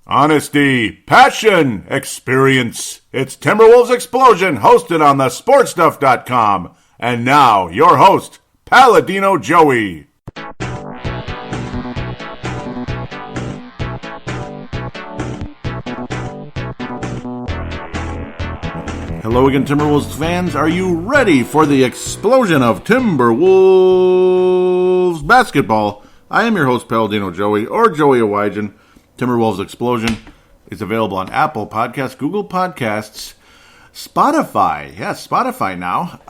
Honesty, passion, experience. It's Timberwolves Explosion, hosted on the sportstuff.com. And now, your host, Paladino Joey. Hello again, Timberwolves fans. Are you ready for the explosion of Timberwolves basketball? I am your host, Paladino Joey, or Joey Awajan. Timberwolves Explosion is available on Apple Podcasts, Google Podcasts, Spotify. Yes, Spotify now.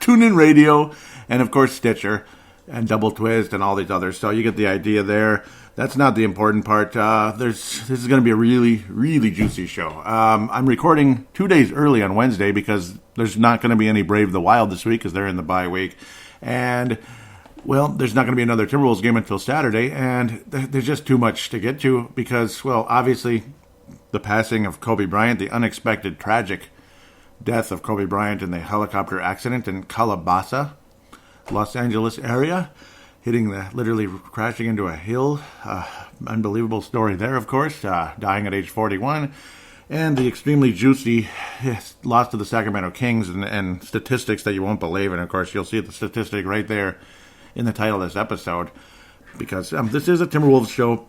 TuneIn Radio, and of course Stitcher, and Double Twist, and all these others. So you get the idea there. That's not the important part. This is going to be a really, really juicy show. I'm recording 2 days early on Wednesday because there's not going to be any Brave the Wild this week because they're in the bye week. And well, there's not going to be another Timberwolves game until Saturday, and there's just too much to get to because, well, obviously, the passing of Kobe Bryant, the unexpected, tragic death of Kobe Bryant in the helicopter accident in Calabasas, Los Angeles area, literally crashing into a hill. Unbelievable story there, of course, dying at age 41. And the extremely juicy loss to the Sacramento Kings and statistics that you won't believe. And, of course, you'll see the statistic right there in the title of this episode, because this is a Timberwolves show,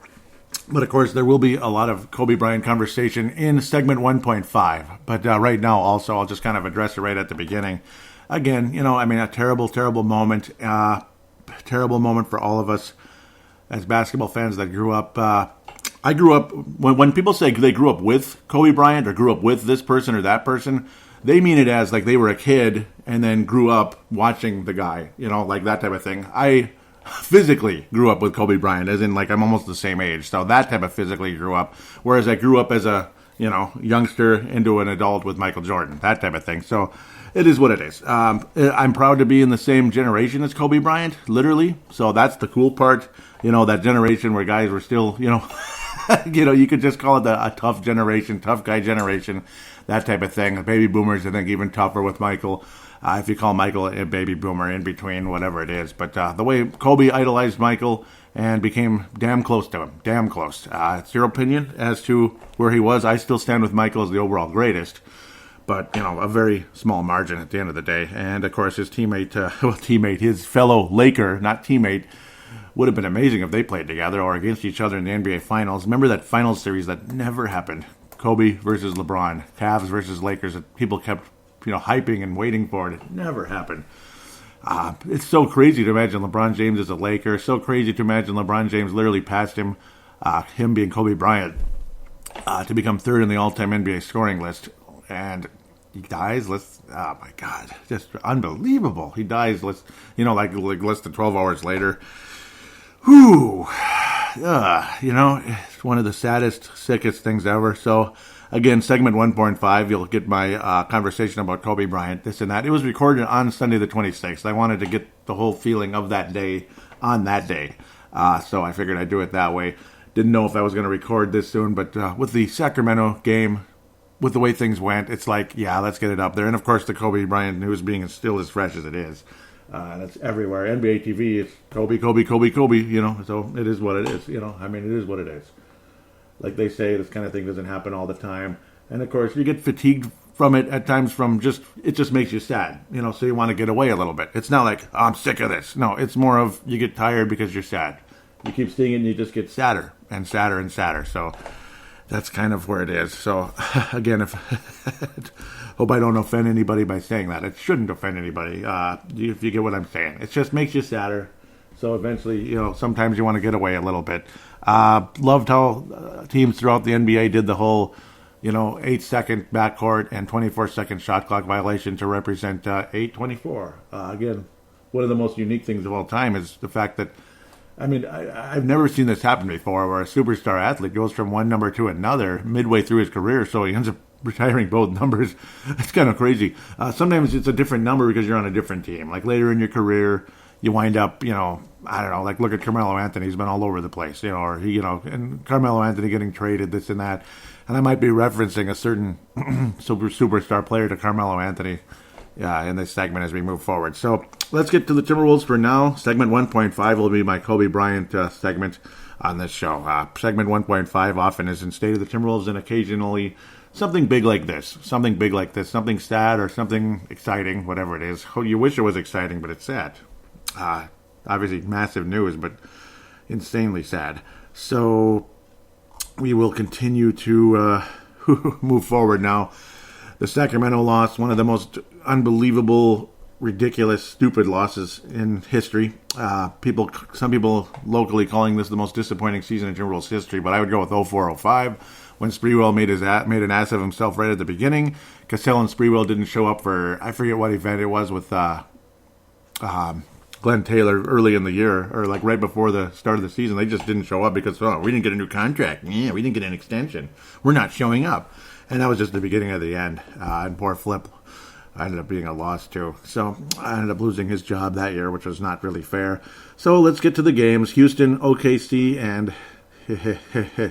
but of course there will be a lot of Kobe Bryant conversation in segment 1.5, but right now also I'll just kind of address it right at the beginning. Again, a terrible, terrible moment, terrible moment for all of us as basketball fans that grew up. I grew up, when people say they grew up with Kobe Bryant or grew up with this person or that person, they mean it as like they were a kid and then grew up watching the guy, like that type of thing. I physically grew up with Kobe Bryant, as in like I'm almost the same age. So that type of physically grew up. Whereas I grew up as a, youngster into an adult with Michael Jordan, that type of thing. So it is what it is. I'm proud to be in the same generation as Kobe Bryant, literally. So that's the cool part. That generation where guys were still, you could just call it a tough generation, tough guy generation. That type of thing. Baby boomers, I think, even tougher with Michael. If you call Michael a baby boomer in between, whatever it is. But the way Kobe idolized Michael and became damn close to him. Damn close. It's your opinion as to where he was. I still stand with Michael as the overall greatest. But, a very small margin at the end of the day. And, of course, his his fellow Laker, not teammate, would have been amazing if they played together or against each other in the NBA Finals. Remember that finals series that never happened? Kobe versus LeBron, Cavs versus Lakers, that people kept, hyping and waiting for it. It never happened. It's so crazy to imagine LeBron James as a Laker. So crazy to imagine LeBron James literally passed him, him being Kobe Bryant, to become third in the all-time NBA scoring list. And he dies. Oh my God, just unbelievable. He dies, like less than 12 hours later. Whew. It's one of the saddest, sickest things ever. So, again, segment 1.5, you'll get my conversation about Kobe Bryant, this and that. It was recorded on Sunday the 26th. I wanted to get the whole feeling of that day on that day. So I figured I'd do it that way. Didn't know if I was going to record this soon, but with the Sacramento game, with the way things went, it's like, yeah, let's get it up there. And, of course, the Kobe Bryant news being still as fresh as it is. That's everywhere. NBA TV, it's Kobe, Kobe, Kobe, Kobe, so it is what it is, it is what it is. Like they say, this kind of thing doesn't happen all the time. And, of course, you get fatigued from it at times it just makes you sad, so you want to get away a little bit. It's not like, oh, I'm sick of this. No, it's more of you get tired because you're sad. You keep seeing it and you just get sadder and sadder and sadder. So that's kind of where it is. So, again, hope I don't offend anybody by saying that. It shouldn't offend anybody, if you get what I'm saying. It just makes you sadder. So eventually, sometimes you want to get away a little bit. Loved how teams throughout the NBA did the whole, 8-second backcourt and 24-second shot clock violation to represent 8-24. Again, one of the most unique things of all time is the fact that, I've never seen this happen before, where a superstar athlete goes from one number to another midway through his career, so he ends up retiring both numbers. It's kind of crazy. Sometimes it's a different number because you're on a different team. Like later in your career, you wind up, I don't know, like look at Carmelo Anthony. He's been all over the place, and Carmelo Anthony getting traded, this and that. And I might be referencing a certain superstar player to Carmelo Anthony in this segment as we move forward. So let's get to the Timberwolves for now. Segment 1.5 will be my Kobe Bryant segment. on this show. Segment 1.5 often is in State of the Timberwolves, and occasionally something big like this. Something sad or something exciting, whatever it is. You wish it was exciting, but it's sad. Obviously, massive news, but insanely sad. So we will continue to move forward now. The Sacramento loss, one of the most unbelievable, ridiculous, stupid losses in history. Some people locally calling this the most disappointing season in Timberwolves history, but I would go with 04-05 when Sprewell made an ass of himself right at the beginning. Cassell and Sprewell didn't show up for, I forget what event it was with Glenn Taylor early in the year, or like right before the start of the season. They just didn't show up because, we didn't get a new contract. Yeah, we didn't get an extension. We're not showing up. And that was just the beginning of the end. And poor Flip ended up being a loss too. So I ended up losing his job that year, which was not really fair. So let's get to the games. Houston, OKC, and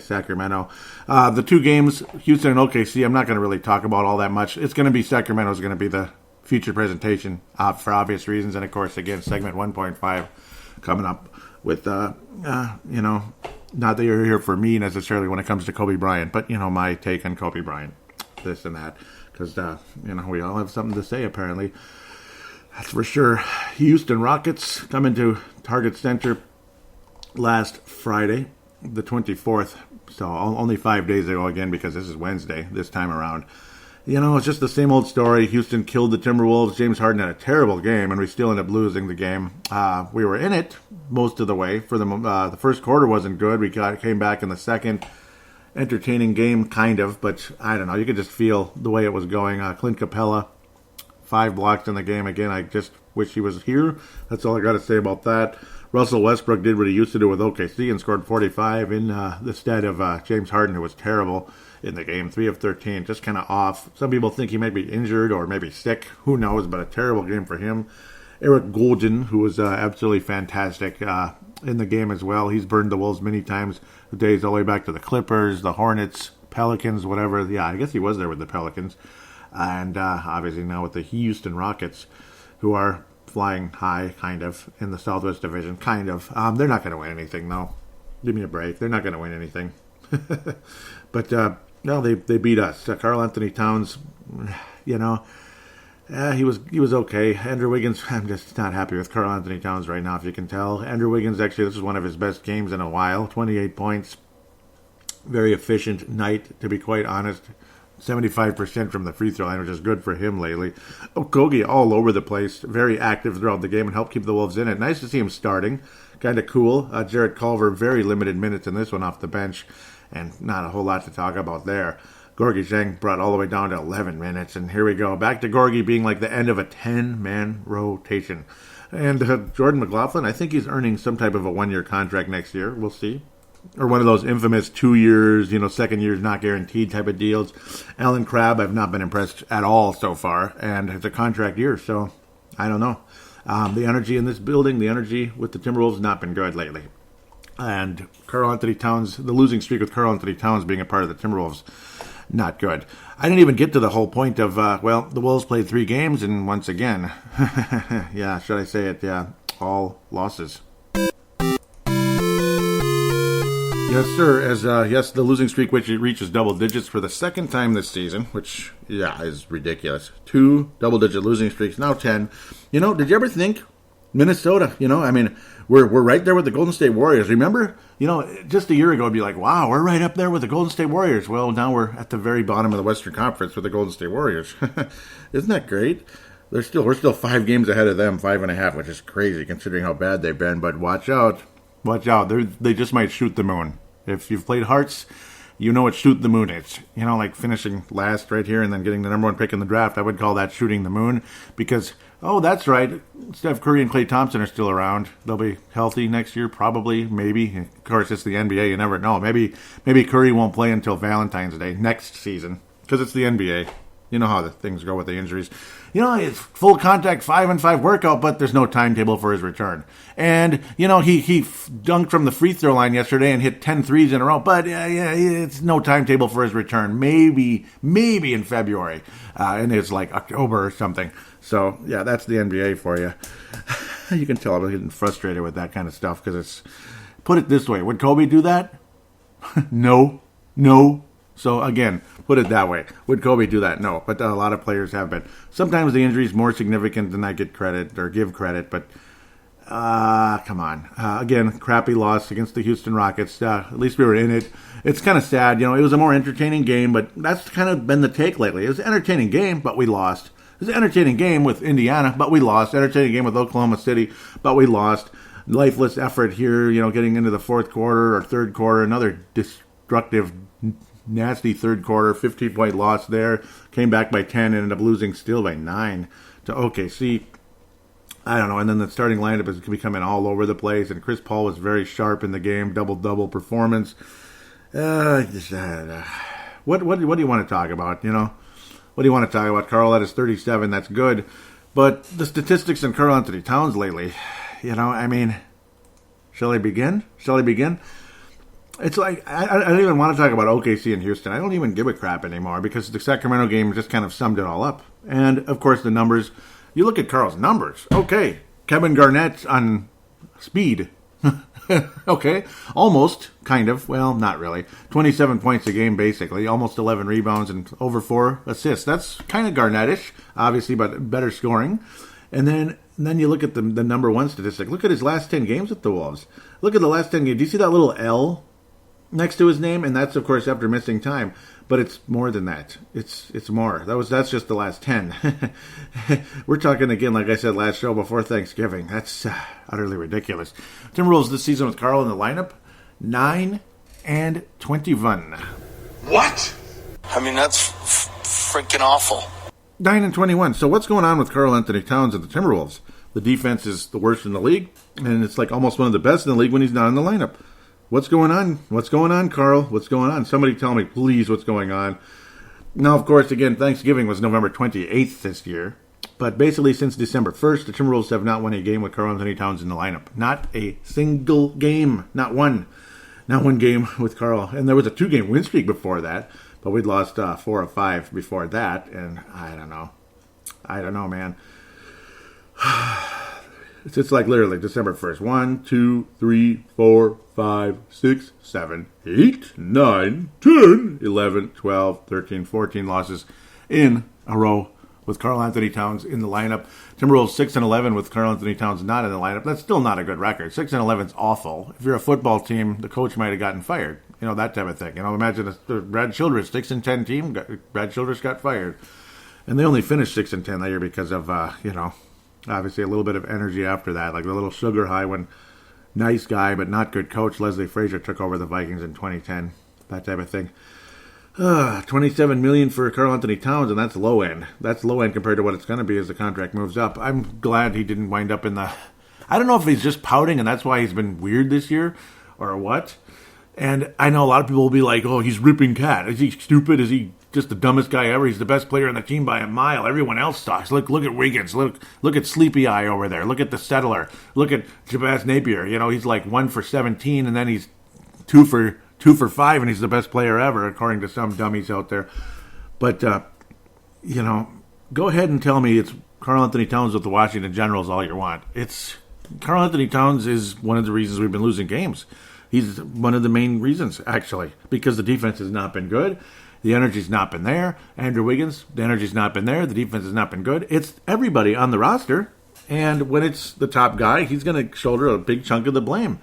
Sacramento. The two games, Houston and OKC, I'm not going to really talk about all that much. It's going to be Sacramento's going to be the feature presentation for obvious reasons. And of course, again, segment 1.5 coming up with, not that you're here for me necessarily when it comes to Kobe Bryant, but, my take on Kobe Bryant, this and that. Because, we all have something to say, apparently. That's for sure. Houston Rockets come into Target Center last Friday, the 24th. So only 5 days ago again, because this is Wednesday this time around. It's just the same old story. Houston killed the Timberwolves. James Harden had a terrible game, and we still ended up losing the game. We were in it most of the way. For the first quarter wasn't good. We came back in the second. Entertaining game, kind of, but I don't know. You could just feel the way it was going. Clint Capella, 5 blocks in the game. Again, I just wish he was here. That's all I got to say about that. Russell Westbrook did what he used to do with OKC and scored 45 in the stead of James Harden, who was terrible in the game. 3 of 13, just kind of off. Some people think he might be injured or maybe sick. Who knows, but a terrible game for him. Eric Gordon, who was absolutely fantastic in the game as well. He's burned the Wolves many times. The days all the way back to the Clippers, the Hornets, Pelicans, whatever. Yeah, I guess he was there with the Pelicans. And obviously now with the Houston Rockets, who are flying high, kind of, in the Southwest Division. Kind of. They're not going to win anything, though. Give me a break. They're not going to win anything. But, no, they beat us. Karl Anthony Towns, he was okay. Andrew Wiggins, I'm just not happy with Karl Anthony Towns right now, if you can tell. Andrew Wiggins, actually, this is one of his best games in a while. 28 points. Very efficient night, to be quite honest. 75% from the free throw line, which is good for him lately. Okogie all over the place. Very active throughout the game and helped keep the Wolves in it. Nice to see him starting. Kind of cool. Jarrett Culver, very limited minutes in this one off the bench. And not a whole lot to talk about there. Gorgie Zhang brought all the way down to 11 minutes. And here we go. Back to Gorgie being like the end of a 10-man rotation. And Jordan McLaughlin, I think he's earning some type of a 1-year contract next year. We'll see. Or one of those infamous 2 years, second year's not guaranteed type of deals. Alan Crabb, I've not been impressed at all so far. And it's a contract year, so I don't know. The energy in this building, the energy with the Timberwolves has not been good lately. And Karl Anthony Towns, the losing streak with Karl Anthony Towns being a part of the Timberwolves, not good. I didn't even get to the whole point of, the Wolves played 3 games, and once again, yeah, should I say it, yeah, all losses. Yes, sir, as, the losing streak, which it reaches double digits for the second time this season, which, is ridiculous. 2 double-digit losing streaks, now 10. Did you ever think Minnesota, we're right there with the Golden State Warriors. Remember, just a year ago, it'd be like, wow, we're right up there with the Golden State Warriors. Well, now we're at the very bottom of the Western Conference with the Golden State Warriors. Isn't that great? We're still 5 games ahead of them, 5.5, which is crazy considering how bad they've been. But watch out. They just might shoot the moon. If you've played Hearts, what shoot the moon is. Like finishing last right here and then getting the number 1 pick in the draft. I would call that shooting the moon because, that's right, Steph Curry and Klay Thompson are still around. They'll be healthy next year, probably, maybe. Of course, it's the NBA. You never know. Maybe Curry won't play until Valentine's Day next season because it's the NBA. You know how the things go with the injuries. It's full contact 5-on-5 workout, but there's no timetable for his return. And, he dunked from the free throw line yesterday and hit 10 threes in a row, but it's no timetable for his return. Maybe in February. And it's like October or something. So, that's the NBA for you. You can tell I'm getting frustrated with that kind of stuff because it's Put it this way. Would Kobe do that? No. So again, put it that way. Would Kobe do that? No. But a lot of players have been. Sometimes the injury is more significant than I get credit or give credit, but come on. Again, crappy loss against the Houston Rockets. At least we were in it. It's kind of sad. It was a more entertaining game, but that's kind of been the take lately. It was an entertaining game, but we lost. It was an entertaining game with Indiana, but we lost. Entertaining game with Oklahoma City, but we lost. Lifeless effort here, getting into the fourth quarter or third quarter. Another destructive, nasty third quarter. 15-point loss there. Came back by 10, ended up losing still by 9 to OKC. I don't know. And then the starting lineup is becoming all over the place. And Chris Paul was very sharp in the game. Double-double performance. What do you want to talk about, What do you want to talk about? Carl at his 37, that's good. But the statistics in Karl Anthony Towns lately, shall I begin? It's like, I don't even want to talk about OKC and Houston. I don't even give a crap anymore because the Sacramento game just kind of summed it all up. And, of course, the numbers. You look at Carl's numbers. Okay, Kevin Garnett on speed. Okay, almost, kind of. Well, not really. 27 points a game, basically. Almost 11 rebounds and over 4 assists. That's kind of Garnett-ish, obviously, but better scoring. And then you look at the number one statistic. Look at his last 10 games with the Wolves. Look at the last 10 games. Do you see that little L next to his name? And that's, of course, after missing time. But it's more than that. It's more. That's just the last 10. We're talking again, like I said last show, before Thanksgiving. That's utterly ridiculous. Timberwolves this season with Carl in the lineup, 9-21. What? That's freaking awful. 9-21. So what's going on with Karl Anthony Towns and the Timberwolves? The defense is the worst in the league, and it's like almost one of the best in the league when he's not in the lineup. What's going on? What's going on, Carl? What's going on? Somebody tell me, please, what's going on. Now, of course, again, Thanksgiving was November 28th this year. But basically, since December 1st, the Timberwolves have not won a game with Karl Anthony Towns in the lineup. Not a single game. Not one. Not one game with Carl. And there was a 2-game win streak before that. But we'd lost 4 or 5 before that. And I don't know. Man. It's just like literally December 1st. 1, 2, 3, 4, 5, 6, 7, 8, 9, 10, 11, 12, 13, 14 losses in a row with Karl Anthony Towns in the lineup. Timberwolves 6-11 with Karl Anthony Towns not in the lineup. That's still not a good record. 6-11 is awful. If you're a football team, the coach might have gotten fired. That type of thing. Imagine a Brad Childress 6-10 team. Brad Childress got fired. And they only finished 6-10 that year because of, obviously a little bit of energy after that. Like the little sugar high when nice guy but not good coach Leslie Frazier took over the Vikings in 2010. That type of thing. $27 million for Karl Anthony Towns, and that's low end. That's low end compared to what it's going to be as the contract moves up. I'm glad he didn't wind up in the... I don't know if he's just pouting and that's why he's been weird this year or what. And I know a lot of people will be like, oh, he's ripping Cat. Is he stupid? Is he just the dumbest guy ever? He's the best player on the team by a mile. Everyone else sucks. Look at Wiggins. Look at Sleepy Eye over there. Look at the Settler. Look at Jabaz Napier. He's like 1 for 17, and then he's 2 for 5, and he's the best player ever, according to some dummies out there. But, go ahead and tell me it's Karl Anthony Towns with the Washington Generals all you want. Karl Anthony Towns is one of the reasons we've been losing games. He's one of the main reasons, actually, because the defense has not been good. The energy's not been there. Andrew Wiggins, the energy's not been there. The defense has not been good. It's everybody on the roster. And when it's the top guy, he's going to shoulder a big chunk of the blame.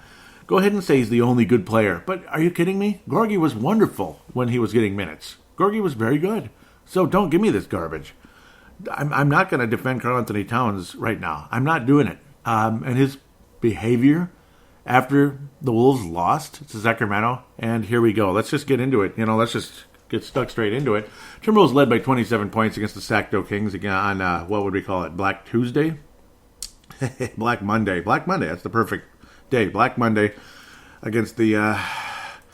Go ahead and say he's the only good player. But are you kidding me? Gorgie was wonderful when he was getting minutes. Gorgie was very good. So don't give me this garbage. I'm not going to defend Karl Anthony Towns right now. I'm not doing it. And his behavior after the Wolves lost to Sacramento, and here we go. Let's just get into it. Let's just get stuck straight into it. Timberwolves led by 27 points against the Sacramento Kings again on, what would we call it, Black Tuesday? Black Monday. Black Monday, that's the perfect day. Black Monday against the, I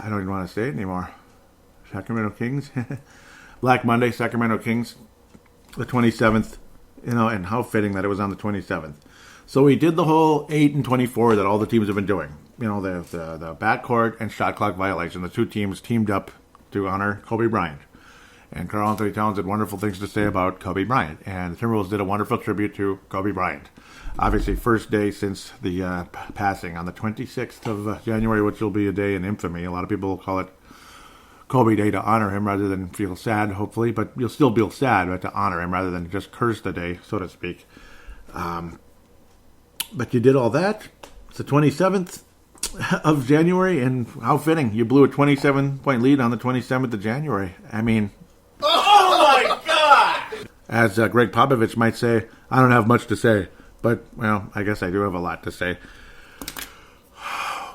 don't even want to say it anymore. Sacramento Kings. Black Monday, Sacramento Kings, the 27th, and how fitting that it was on the 27th. So we did the whole 8-24 that all the teams have been doing. The backcourt and shot clock violation. The two teams teamed up to honor Kobe Bryant. And Karl Anthony Towns had wonderful things to say about Kobe Bryant. And the Timberwolves did a wonderful tribute to Kobe Bryant. Obviously, first day since the passing on the 26th of January, which will be a day in infamy. A lot of people will call it Kobe Day to honor him rather than feel sad, hopefully. But you'll still feel sad, but to honor him rather than just curse the day, so to speak. But you did all that. It's the 27th of January, and how fitting. You blew a 27-point lead on the 27th of January. I mean... Oh, my God! As Greg Popovich might say, I don't have much to say. But, well, I guess I do have a lot to say.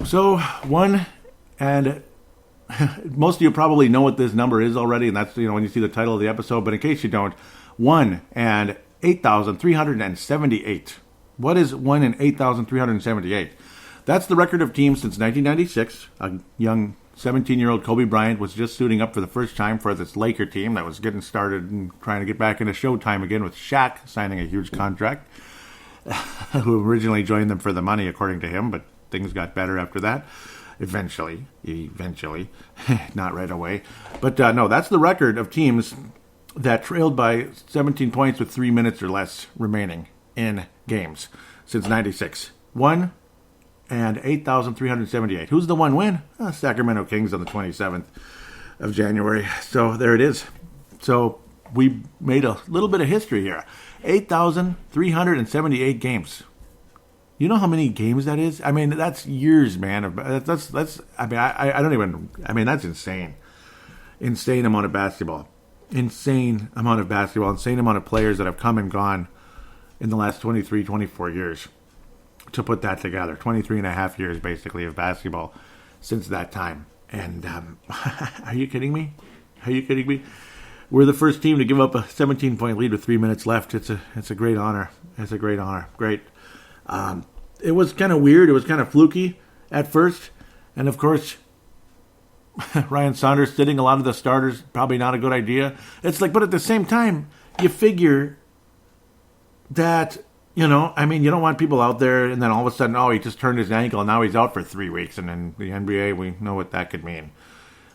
So, and most of you probably know what this number is already, and that's, when you see the title of the episode. But in case you don't, 1 and 8,378. What is 1 and 8,378? That's the record of teams since 1996. A young 17-year-old Kobe Bryant was just suiting up for the first time for this Laker team that was getting started and trying to get back into Showtime again with Shaq signing a huge contract. Who originally joined them for the money, according to him, but things got better after that. Eventually. Not right away. But no, that's the record of teams that trailed by 17 points with 3 minutes or less remaining in games since 96. 1 and 8,378. Who's the one win? Sacramento Kings on the 27th of January. So there it is. So we made a little bit of history here. 8,378 games. You know how many games that is? I mean, that's years, man. That's. I mean, I don't even. I mean, that's insane. Insane amount of basketball. Insane amount of basketball. Insane amount of players that have come and gone in the last 23, 24 years to put that together. 23 and a half years, basically, of basketball since that time. And are you kidding me? Are you kidding me? We're the first team to give up a 17-point lead with 3 minutes left. It's a great honor. It's a great honor. Great. It was kind of weird. It was kind of fluky at first. And, of course, Ryan Saunders sitting a lot of the starters, probably not a good idea. It's like, but at the same time, you figure that, you don't want people out there and then all of a sudden, he just turned his ankle and now he's out for 3 weeks. And in the NBA, we know what that could mean.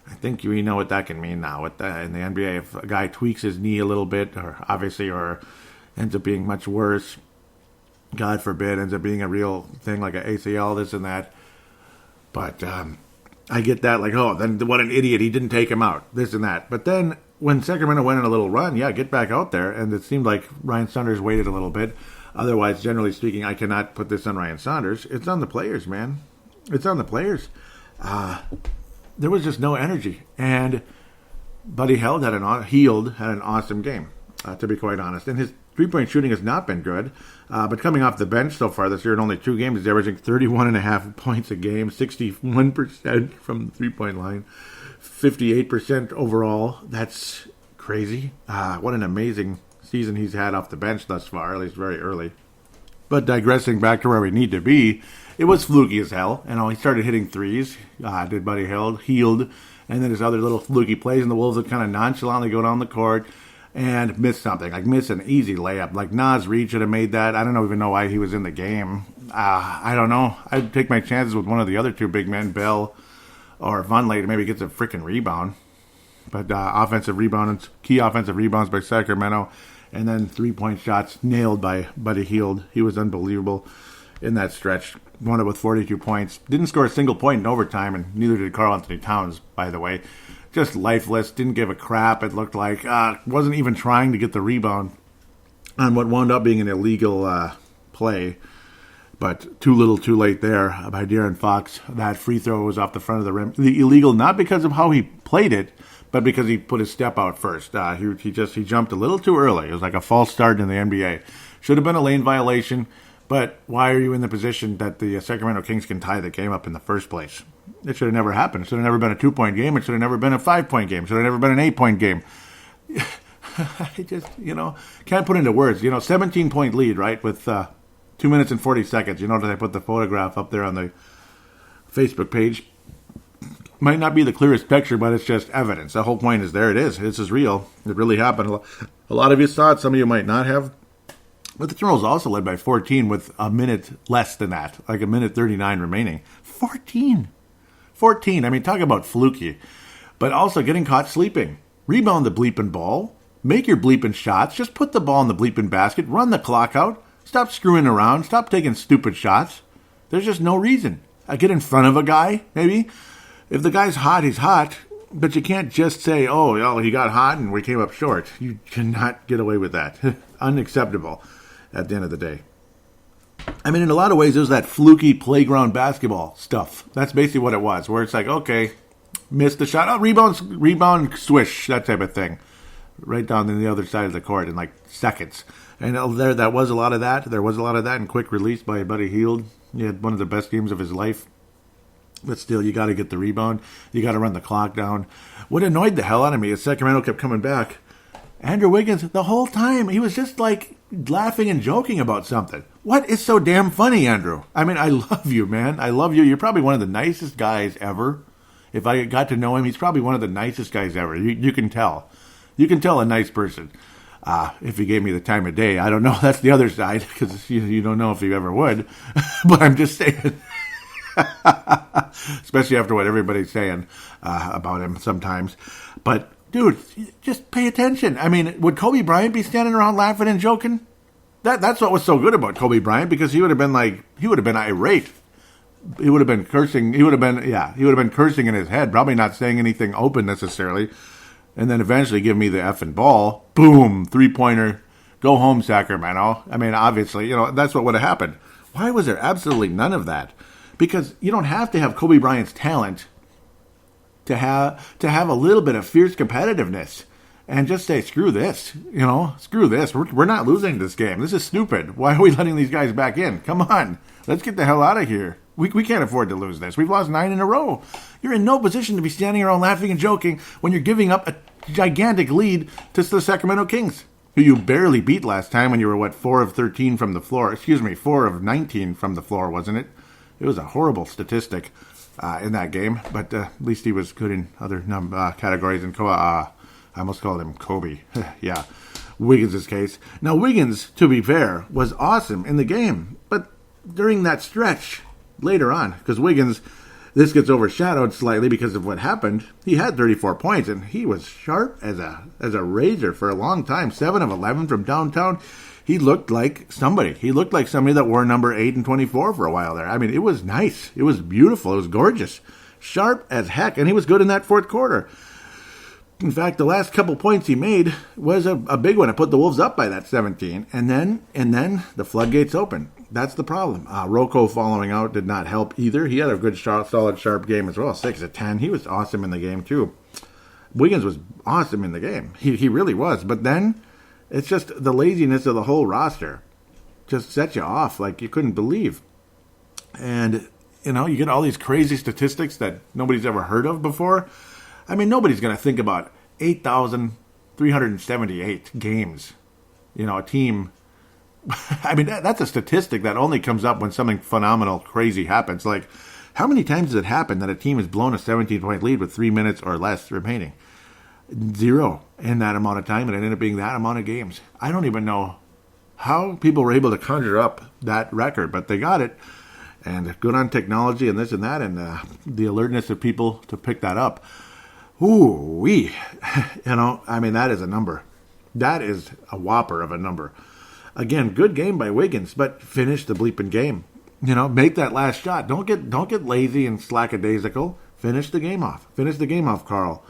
I think we know what that can mean now. In the NBA, if a guy tweaks his knee a little bit, or ends up being much worse, God forbid, ends up being a real thing like an ACL, this and that. But I get that, then what an idiot, he didn't take him out, this and that. But then when Sacramento went on a little run, get back out there. And it seemed like Ryan Saunders waited a little bit. Otherwise, generally speaking, I cannot put this on Ryan Saunders. It's on the players, man. It's on the players. There was just no energy. And Buddy Hield had an awesome game, to be quite honest. And his three-point shooting has not been good. But coming off the bench so far this year in only 2 games, he's averaging 31.5 points a game, 61% from the three-point line, 58% overall. That's crazy. What an amazing season he's had off the bench thus far, at least very early. But digressing back to where we need to be, it was fluky as hell. He started hitting threes, did Buddy Hield, and then his other little fluky plays, and the Wolves would kind of nonchalantly go down the court and miss something, like miss an easy layup. Like Naz Reid should have made that. I don't even know why he was in the game. I don't know. I'd take my chances with one of the other 2 big men, Bell or Vonleh, maybe gets a freaking rebound. But key offensive rebounds by Sacramento, and then 3-point shots nailed by Buddy Hield. He was unbelievable in that stretch. Won it with 42 points. Didn't score a single point in overtime, and neither did Karl Anthony Towns, by the way. Just lifeless. Didn't give a crap, it looked like. Wasn't even trying to get the rebound on what wound up being an illegal play. But too little, too late there by De'Aaron Fox. That free throw was off the front of the rim. The illegal, not because of how he played it, but because he put his step out first. He jumped a little too early. It was like a false start in the NBA. Should have been a lane violation. But why are you in the position that the Sacramento Kings can tie the game up in the first place? It should have never happened. It should have never been a 2-point game. It should have never been a 5-point game. It should have never been an 8-point game. I just, can't put into words. 17-point lead, right, with 2 minutes and 40 seconds. That I put the photograph up there on the Facebook page. Might not be the clearest picture, but it's just evidence. The whole point is there it is. This is real. It really happened. A lot of you saw it. Some of you might not have. But the Timberwolves also led by 14 with a minute less than that, like a minute 39 remaining. 14. I mean, talk about fluky. But also getting caught sleeping. rebound the bleeping ball, make your bleeping shots, just put the ball in the bleeping basket, run the clock out, stop screwing around, stop taking stupid shots. There's just no reason. I get in front of a guy, maybe. If the guy's hot, he's hot. But you can't just say, oh, well, he got hot and we came up short. You cannot get away with that. Unacceptable at the end of the day. I mean, in a lot of ways, it was that fluky playground basketball stuff. That's basically what it was, where it's like, okay, missed the shot. Oh, rebound, swish, that type of thing. Right down to the other side of the court in like seconds. And that was a lot of that. There was a lot of that in quick release by Buddy Hield. He had one of the best games of his life. But still, you got to get the rebound. You got to run the clock down. What annoyed the hell out of me is Sacramento kept coming back. Andrew Wiggins, the whole time, he was just like laughing and joking about something. What is so damn funny, Andrew? I mean, I love you, man. I love you. You're probably one of the nicest guys ever. If I got to know him, he's probably one of the nicest guys ever. You can tell. You can tell a nice person. If he gave me the time of day. I don't know. That's the other side, because you don't know if he ever would. But I'm just saying. Especially after what everybody's saying about him sometimes. But, dude, just pay attention. I mean, would Kobe Bryant be standing around laughing and joking? That's what was so good about Kobe Bryant, because he would have been irate. He would have been cursing. He would have been cursing in his head, probably not saying anything open necessarily. And then eventually give me the effing ball. Boom, 3-pointer. Go home, Sacramento. I mean, obviously, that's what would have happened. Why was there absolutely none of that? Because you don't have to have Kobe Bryant's talent to have a little bit of fierce competitiveness and just say, screw this, screw this. We're not losing this game. This is stupid. Why are we letting these guys back in? Come on. Let's get the hell out of here. We can't afford to lose this. We've lost 9 in a row. You're in no position to be standing around laughing and joking when you're giving up a gigantic lead to the Sacramento Kings, who you barely beat last time when you were, 4 of 13 from the floor. 4 of 19 from the floor, wasn't it? It was a horrible statistic in that game, but at least he was good in other categories. And I almost called him Kobe. Yeah, Wiggins' case. Now, Wiggins, to be fair, was awesome in the game, but during that stretch later on, because Wiggins, this gets overshadowed slightly because of what happened. He had 34 points, and he was sharp as a razor for a long time. 7 of 11 from downtown. He looked like somebody. He looked like somebody that wore number 8 and 24 for a while there. I mean, it was nice. It was beautiful. It was gorgeous. Sharp as heck, and he was good in that fourth quarter. In fact, the last couple points he made was a big one. It put the Wolves up by that 17, and then the floodgates opened. That's the problem. Rocco following out did not help either. He had a good, solid, sharp game as well. 6 of 10. He was awesome in the game too. Wiggins was awesome in the game. He really was. But then it's just the laziness of the whole roster just set you off like you couldn't believe. And, you get all these crazy statistics that nobody's ever heard of before. I mean, nobody's going to think about 8,378 games. A team. I mean, that's a statistic that only comes up when something phenomenal, crazy happens. Like, how many times does it happen that a team has blown a 17-point lead with 3 minutes or less remaining? 0 in that amount of time, and it ended up being that amount of games. I don't even know how people were able to conjure up that record, but they got it. And good on technology and this and that, and the alertness of people to pick that up. Ooh-wee. I mean, that is a number. That is a whopper of a number. Again, good game by Wiggins, but finish the bleeping game. Make that last shot. Don't get lazy and slackadaisical. Finish the game off. Finish the game off, Carl.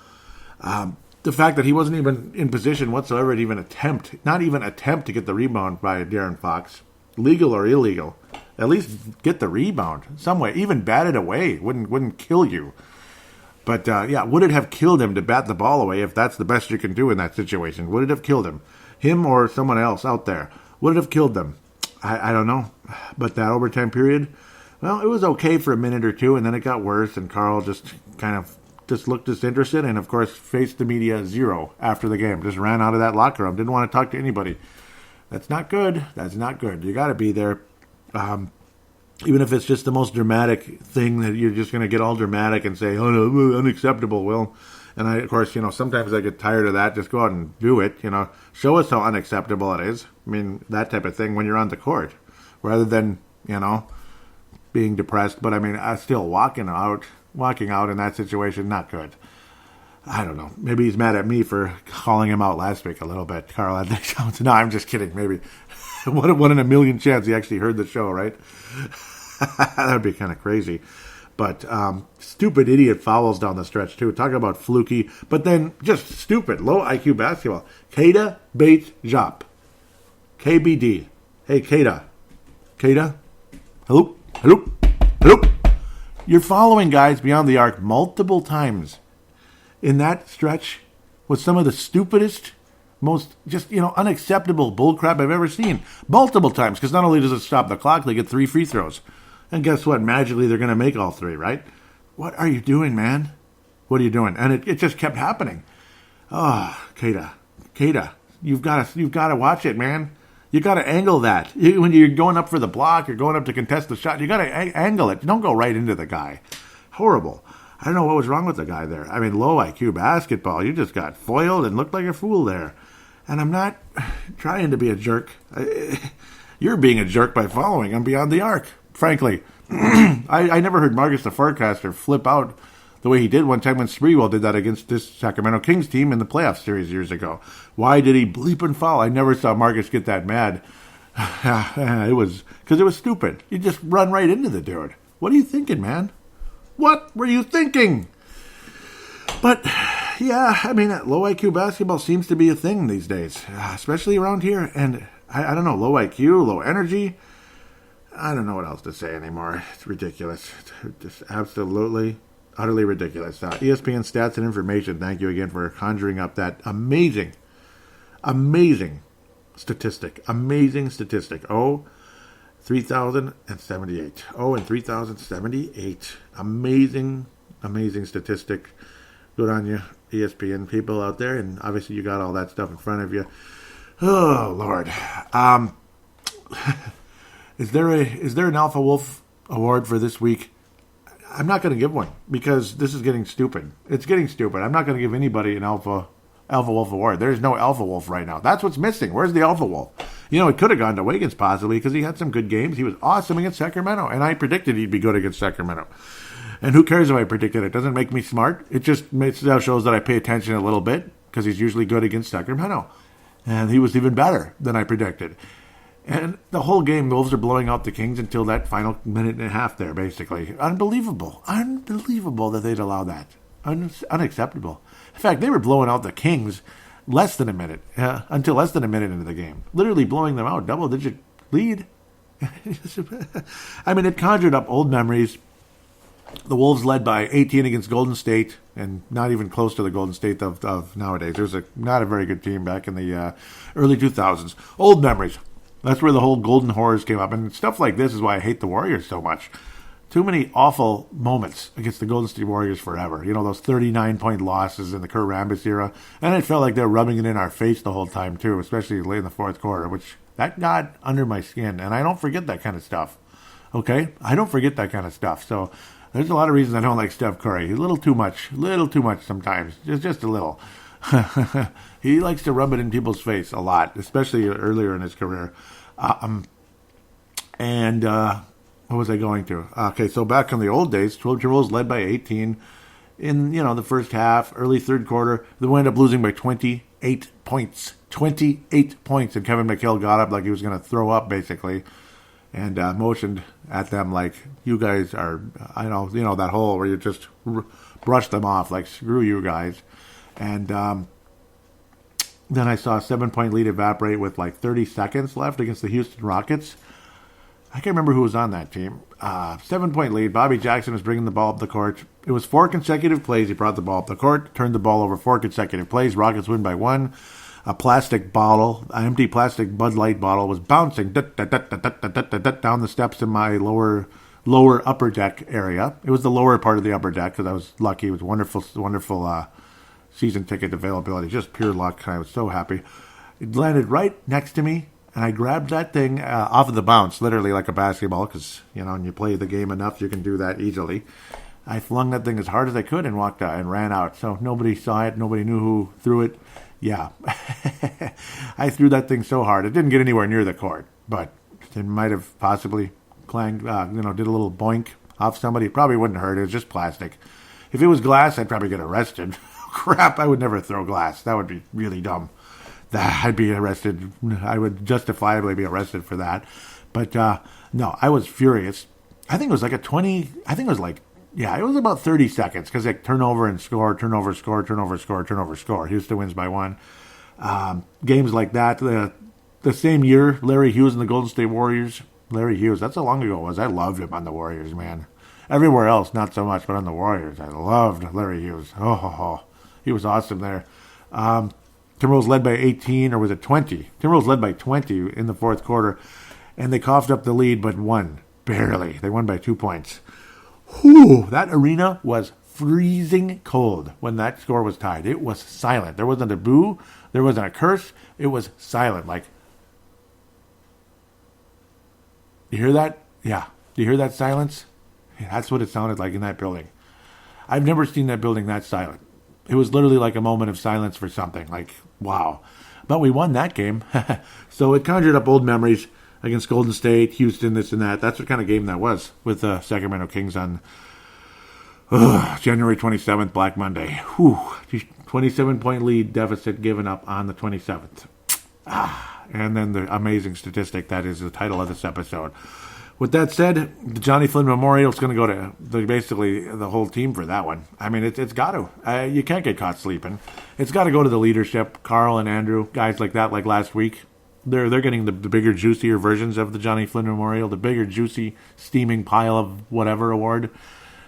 The fact that he wasn't even in position whatsoever to even attempt to get the rebound by De'Aaron Fox, legal or illegal, at least get the rebound some way. Even bat it away wouldn't kill you. But would it have killed him to bat the ball away if that's the best you can do in that situation? Would it have killed him or someone else out there? Would it have killed them? I don't know. But that overtime period, well, it was okay for a minute or two, and then it got worse, and Carl just kind of looked disinterested, and of course faced the media 0 after the game. Just ran out of that locker room. Didn't want to talk to anybody. That's not good. That's not good. You got to be there. Even if it's just the most dramatic thing that you're just going to get all dramatic and say, oh, no, unacceptable. Well, and of course, sometimes I get tired of that. Just go out and do it. Show us how unacceptable it is. I mean, that type of thing when you're on the court, rather than, being depressed. But I mean, still walking out in that situation, not good. I don't know. Maybe he's mad at me for calling him out last week a little bit. Carl Anthony Towns. No, I'm just kidding. Maybe. One in a million chance he actually heard the show, right? That would be kind of crazy. But stupid idiot fouls down the stretch, too. Talking about fluky, but then just stupid, low IQ basketball. Keita Bates Jop. KBD. Hey, Keita. Keita? Hello? Hello? Hello? You're following guys beyond the arc multiple times in that stretch with some of the stupidest, most just, unacceptable bullcrap I've ever seen. Multiple times, because not only does it stop the clock, they get 3 free throws. And guess what? Magically, they're going to make all 3, right? What are you doing, man? What are you doing? And it just kept happening. Oh, Keita, you've got to watch it, man. You got to angle that. When you're going up for the block, you're going up to contest the shot, you got to angle it. Don't go right into the guy. Horrible. I don't know what was wrong with the guy there. I mean, low IQ basketball. You just got foiled and looked like a fool there. And I'm not trying to be a jerk. You're being a jerk by following. I'm beyond the arc, frankly. I never heard Marcus the Forecaster flip out the way he did one time when Sprewell did that against this Sacramento Kings team in the playoff series years ago. Why did he bleep and foul? I never saw Marcus get that mad. It was because it was stupid. You just run right into the dude. What are you thinking, man? What were you thinking? But, yeah, I mean, low IQ basketball seems to be a thing these days, especially around here. And I don't know, low IQ, low energy. I don't know what else to say anymore. It's ridiculous. Just absolutely, utterly ridiculous. ESPN Stats and Information, thank you again for conjuring up that amazing statistic. Amazing statistic. 3,078. And 3,078. Amazing statistic. Good on you, ESPN people out there. And obviously you got all that stuff in front of you. Oh, Lord. Is there an Alpha Wolf award for this week? I'm not going to give one because this is getting stupid. It's getting stupid. I'm not going to give anybody an Alpha Wolf award. There's no Alpha Wolf right now. That's what's missing. Where's the Alpha Wolf? It could have gone to Wiggins possibly because he had some good games. He was awesome against Sacramento, and I predicted he'd be good against Sacramento. And who cares if I predicted it? It doesn't make me smart. It just shows that I pay attention a little bit because he's usually good against Sacramento. And he was even better than I predicted. And the whole game, the Wolves are blowing out the Kings until that final minute and a half there, basically. Unbelievable that they'd allow that. Unacceptable. In fact, they were blowing out the Kings less than a minute, until less than a minute into the game. Literally blowing them out, double-digit lead. I mean, it conjured up old memories. The Wolves led by 18 against Golden State, and not even close to the Golden State of nowadays. There's not a very good team back in the early 2000s. Old memories. That's where the whole golden horrors came up. And stuff like this is why I hate the Warriors so much. Too many awful moments against the Golden State Warriors forever. Those 39-point losses in the Kurt Rambis era. And it felt like they're rubbing it in our face the whole time, too, especially late in the fourth quarter, which that got under my skin. And I don't forget that kind of stuff. Okay? I don't forget that kind of stuff. So there's a lot of reasons I don't like Steph Curry. He's a little too much sometimes. Just a little. He likes to rub it in people's face a lot, especially earlier in his career. What was I going to? Okay, so back in the old days, Timberwolves led by 18 in, the first half, early third quarter. They wound up losing by 28 points. 28 points, and Kevin McHale got up like he was going to throw up, basically, and motioned at them like, you guys are, that whole where you just brush them off, like, screw you guys. And then I saw a 7-point lead evaporate with like 30 seconds left against the Houston Rockets. I can't remember who was on that team. 7-point lead. Bobby Jackson was bringing the ball up the court. It was 4 consecutive plays. He brought the ball up the court, turned the ball over 4 consecutive plays. Rockets win by 1. A plastic bottle, an empty plastic Bud Light bottle, was bouncing down the steps in my lower upper deck area. It was the lower part of the upper deck because I was lucky. It was wonderful season ticket availability, just pure luck. I was so happy. It landed right next to me, and I grabbed that thing off of the bounce, literally like a basketball, because, when you play the game enough, you can do that easily. I flung that thing as hard as I could and walked out and ran out. So nobody saw it. Nobody knew who threw it. Yeah. I threw that thing so hard. It didn't get anywhere near the court, but it might have possibly clanged, did a little boink off somebody. It probably wouldn't hurt. It was just plastic. If it was glass, I'd probably get arrested. Crap, I would never throw glass. That would be really dumb. I'd be arrested. I would justifiably be arrested for that. But no, I was furious. I think it was like it was about 30 seconds because like turnover and score, turnover, score, turnover, score, turnover, score. Houston wins by 1. Games like that. The same year, Larry Hughes and the Golden State Warriors. Larry Hughes, that's how long ago it was. I loved him on the Warriors, man. Everywhere else, not so much, but on the Warriors, I loved Larry Hughes. He was awesome there. Timberwolves led by 18, or was it 20? Timberwolves led by 20 in the fourth quarter, and they coughed up the lead, but won. Barely. They won by 2 points. Whew, that arena was freezing cold when that score was tied. It was silent. There wasn't a boo. There wasn't a curse. It was silent. Like, you hear that? Yeah. Do you hear that silence? Yeah, that's what it sounded like in that building. I've never seen that building that silent. It was literally like a moment of silence for something. Like, wow. But we won that game. So it conjured up old memories against Golden State, Houston, this and that. That's what kind of game that was with the Sacramento Kings on January 27th, Black Monday. 27-point lead deficit given up on the 27th. And then the amazing statistic that is the title of this episode. With that said, the Johnny Flynn Memorial is going to go to basically the whole team for that one. I mean, it's got to. You can't get caught sleeping. It's got to go to the leadership, Carl and Andrew, guys like that, like last week. They're getting the bigger, juicier versions of the Johnny Flynn Memorial, the bigger, juicy, steaming pile of whatever award.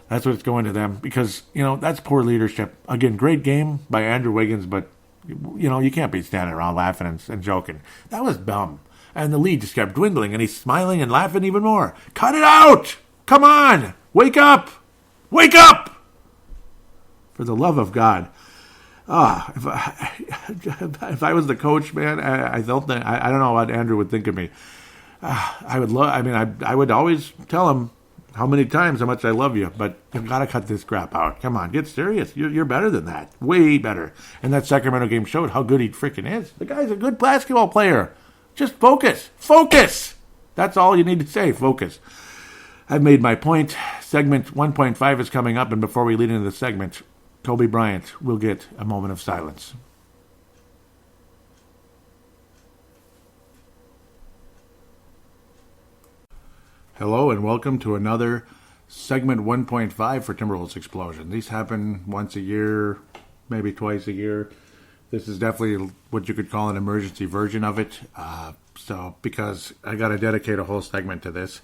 That's what it's going to them because, that's poor leadership. Again, great game by Andrew Wiggins, but, you can't be standing around laughing and joking. That was dumb. And the lead just kept dwindling, and he's smiling and laughing even more. Cut it out! Come on! Wake up! Wake up! For the love of God. If I was the coach, man, I don't know what Andrew would think of me. I would always tell him how much I love you, but you've got to cut this crap out. Come on, get serious. You're better than that. Way better. And that Sacramento game showed how good he freaking is. The guy's a good basketball player. Just focus. Focus! That's all you need to say. Focus. I've made my point. Segment 1.5 is coming up, and before we lead into the segment, Kobe Bryant will get a moment of silence. Hello and welcome to another segment 1.5 for Timberwolves Explosion. These happen once a year, maybe twice a year. This is definitely what you could call an emergency version of it. Because I got to dedicate a whole segment to this.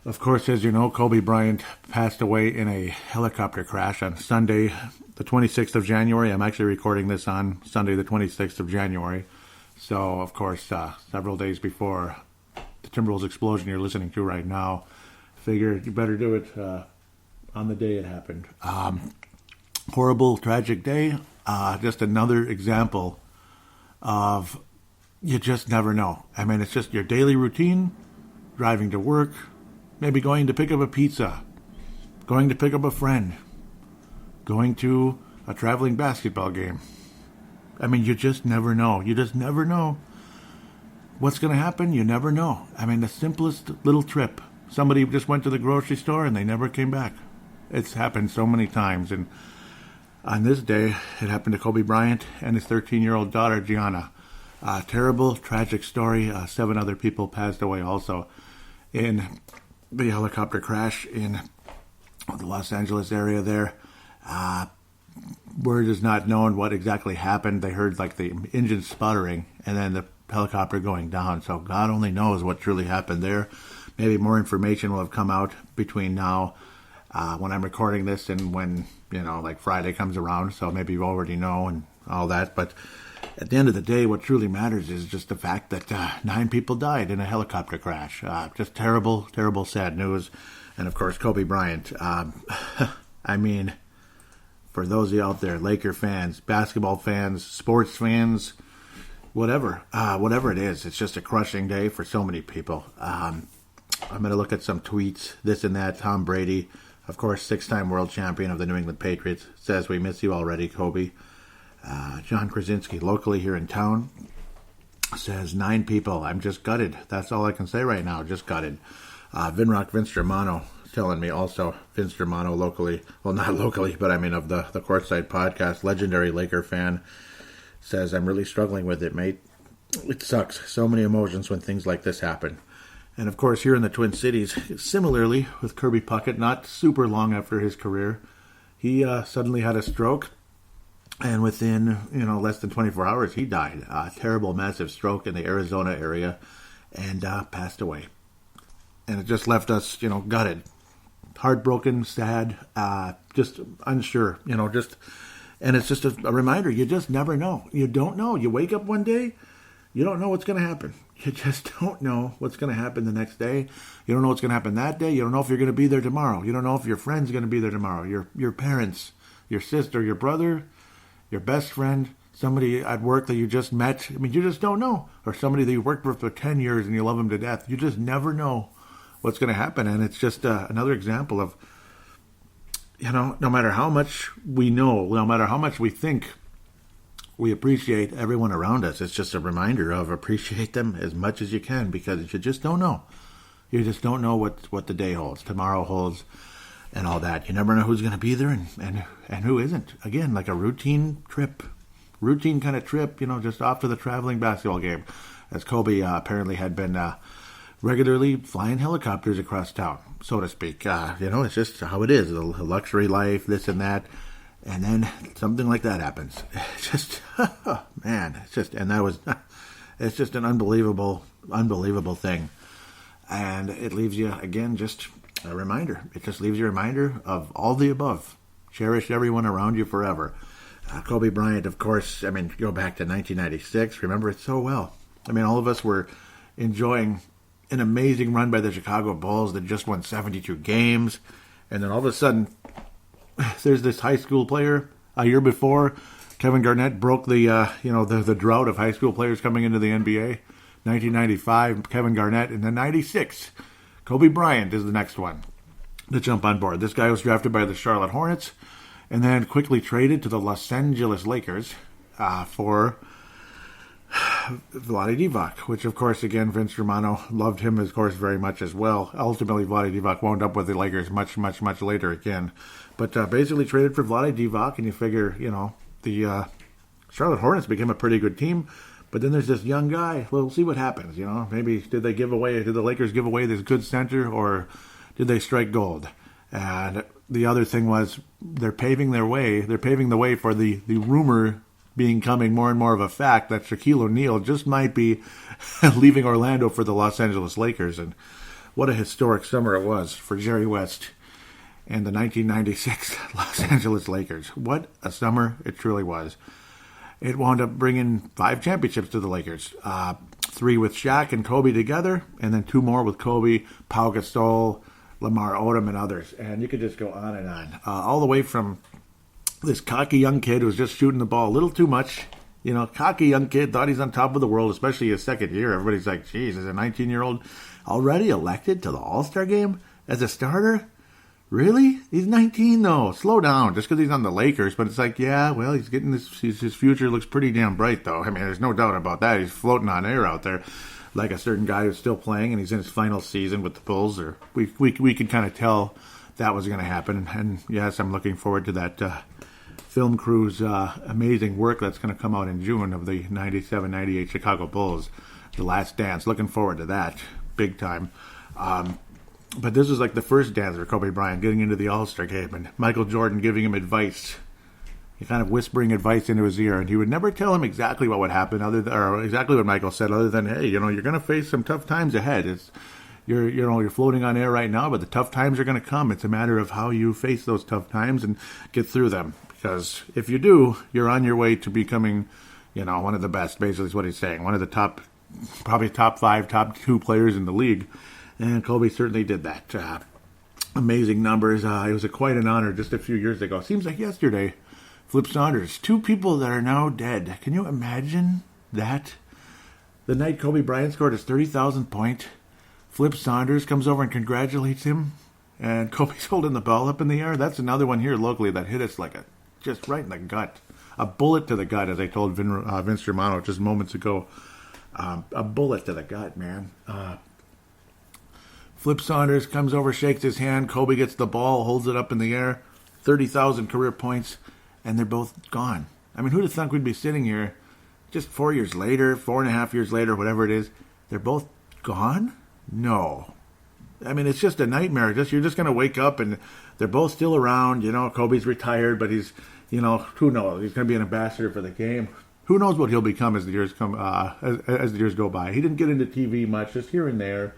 Of course, as you know, Kobe Bryant passed away in a helicopter crash on Sunday, the 26th of January. I'm actually recording this on Sunday, the 26th of January. So, of course, several days before the Timberwolves explosion you're listening to right now, figured you better do it on the day it happened. Horrible, tragic day. Just another example of you just never know. I mean, it's just your daily routine, driving to work, maybe going to pick up a pizza, going to pick up a friend, going to a traveling basketball game. I mean, you just never know. You just never know what's going to happen. You never know. I mean, the simplest little trip. Somebody just went to the grocery store and they never came back. It's happened so many times. And on this day, it happened to Kobe Bryant and his 13-year-old daughter, Gianna. Terrible, tragic story. 7 other people passed away also in the helicopter crash in the Los Angeles area there. Word is not known what exactly happened. They heard like the engine sputtering and then the helicopter going down. So God only knows what truly happened there. Maybe more information will have come out between now when I'm recording this and when, like Friday comes around. So maybe you already know and all that. But at the end of the day, what truly matters is just the fact that 9 people died in a helicopter crash. Just terrible, terrible, sad news. And of course, Kobe Bryant. I mean, for those of you out there, Laker fans, basketball fans, sports fans, whatever it is, it's just a crushing day for so many people. I'm going to look at some tweets, this and that. Tom Brady, of course, 6-time world champion of the New England Patriots, says, "We miss you already, Kobe." John Krasinski, locally here in town, says, 9 people. I'm just gutted. That's all I can say right now. Just gutted. Vince Germano telling me also, Vince Germano locally, well, not locally, but I mean of the Courtside podcast, legendary Laker fan, says, I'm really struggling with it, mate. It sucks. So many emotions when things like this happen. And of course, here in the Twin Cities, similarly with Kirby Puckett, not super long after his career, he suddenly had a stroke. And within, less than 24 hours, he died. A terrible, massive stroke in the Arizona area and passed away. And it just left us, gutted, heartbroken, sad, just unsure, and it's just a reminder. You just never know. You don't know. You wake up one day, you don't know what's going to happen. You just don't know what's going to happen the next day. You don't know what's going to happen that day. You don't know if you're going to be there tomorrow. You don't know if your friend's going to be there tomorrow. Your parents, your sister, your brother, your best friend, somebody at work that you just met. I mean, you just don't know. Or somebody that you worked with for 10 years and you love them to death. You just never know what's going to happen. And it's just another example of, no matter how much we know, no matter how much we think we appreciate everyone around us, it's just a reminder of appreciate them as much as you can, because you just don't know. You just don't know what the day holds, tomorrow holds, and all that. You never know who's going to be there and who isn't. Again, like a routine kind of trip, just off to the traveling basketball game, as Kobe apparently had been regularly flying helicopters across town, so to speak. It's just how it is, a luxury life, this and that, and then something like that happens. It's just, man, it's just an unbelievable thing. And it leaves you, again, just a reminder. It just leaves you a reminder of all the above. Cherish everyone around you forever. Kobe Bryant, of course, go back to 1996, remember it so well. All of us were enjoying an amazing run by the Chicago Bulls that just won 72 games. And then all of a sudden, there's this high school player. A year before, Kevin Garnett broke the drought of high school players coming into the NBA. 1995, Kevin Garnett. And then 96, Kobe Bryant is the next one to jump on board. This guy was drafted by the Charlotte Hornets and then quickly traded to the Los Angeles Lakers for Vlade Divac, which of course, again, Vince Germano loved him, of course, very much as well. Ultimately, Vlade Divac wound up with the Lakers much, much, much later again. But basically traded for Vlade Divac, and you figure, the Charlotte Hornets became a pretty good team. But then there's this young guy. Well, we'll see what happens, Maybe did the Lakers give away this good center, or did they strike gold? And the other thing was they're paving the way for the rumor becoming more and more of a fact that Shaquille O'Neal just might be leaving Orlando for the Los Angeles Lakers. And what a historic summer it was for Jerry West and the 1996 Los Angeles Lakers. What a summer it truly was. It wound up bringing 5 championships to the Lakers. 3 with Shaq and Kobe together, and then 2 more with Kobe, Pau Gasol, Lamar Odom, and others. And you could just go on and on. All the way from this cocky young kid who was just shooting the ball a little too much. Cocky young kid, thought he's on top of the world, especially his second year. Everybody's like, geez, is a 19-year-old already elected to the All-Star game as a starter? Really? He's 19, though. Slow down, just because he's on the Lakers. But it's like, yeah, well, he's getting his future looks pretty damn bright, though. There's no doubt about that. He's floating on air out there like a certain guy who's still playing, and he's in his final season with the Bulls. Or we could kind of tell that was going to happen. And yes, I'm looking forward to that film crew's amazing work that's going to come out in June of the 97-98 Chicago Bulls, The Last Dance. Looking forward to that big time. But this is like the first dance for Kobe Bryant getting into the All-Star game, and Michael Jordan giving him advice. He kind of whispering advice into his ear, and he would never tell him exactly what would happen, or exactly what Michael said, other than, hey, you're going to face some tough times ahead. You're floating on air right now, but the tough times are going to come. It's a matter of how you face those tough times and get through them. Because if you do, you're on your way to becoming, one of the best. Basically, is what he's saying. One of the probably top 5, top 2 players in the league. And Kobe certainly did that. Amazing numbers. It was quite an honor just a few years ago. Seems like yesterday. Flip Saunders. 2 people that are now dead. Can you imagine that? The night Kobe Bryant scored his 30,000th point, Flip Saunders comes over and congratulates him. And Kobe's holding the ball up in the air. That's another one here locally that hit us just right in the gut. A bullet to the gut, as I told Vince Germano just moments ago. A bullet to the gut, man. Flip Saunders comes over, shakes his hand. Kobe gets the ball, holds it up in the air. 30,000 career points, and they're both gone. I mean, who'd have thunk we'd be sitting here just 4 years later, 4.5 years later, whatever it is, they're both gone? No. I mean, it's just a nightmare. You're just going to wake up and they're both still around. Kobe's retired, but he's, who knows? He's going to be an ambassador for the game. Who knows what he'll become as the years as the years go by? He didn't get into TV much, just here and there,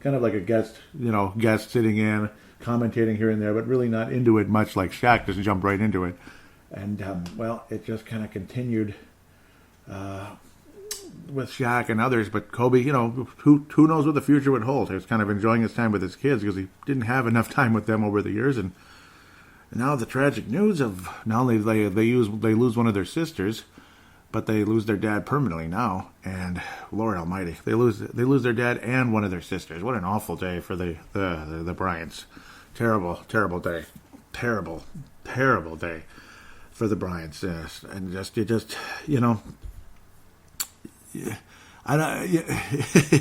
kind of like a guest sitting in, commentating here and there, but really not into it much like Shaq. Just jumped right into it, and it just kind of continued with Shaq and others. But Kobe, who knows what the future would hold? He was kind of enjoying his time with his kids because he didn't have enough time with them over the years, and now the tragic news of not only they lose one of their sisters, but they lose their dad permanently now. And Lord Almighty, they lose their dad and one of their sisters. What an awful day for the Bryants. Terrible day. Terrible day for the Bryants. Yes. And it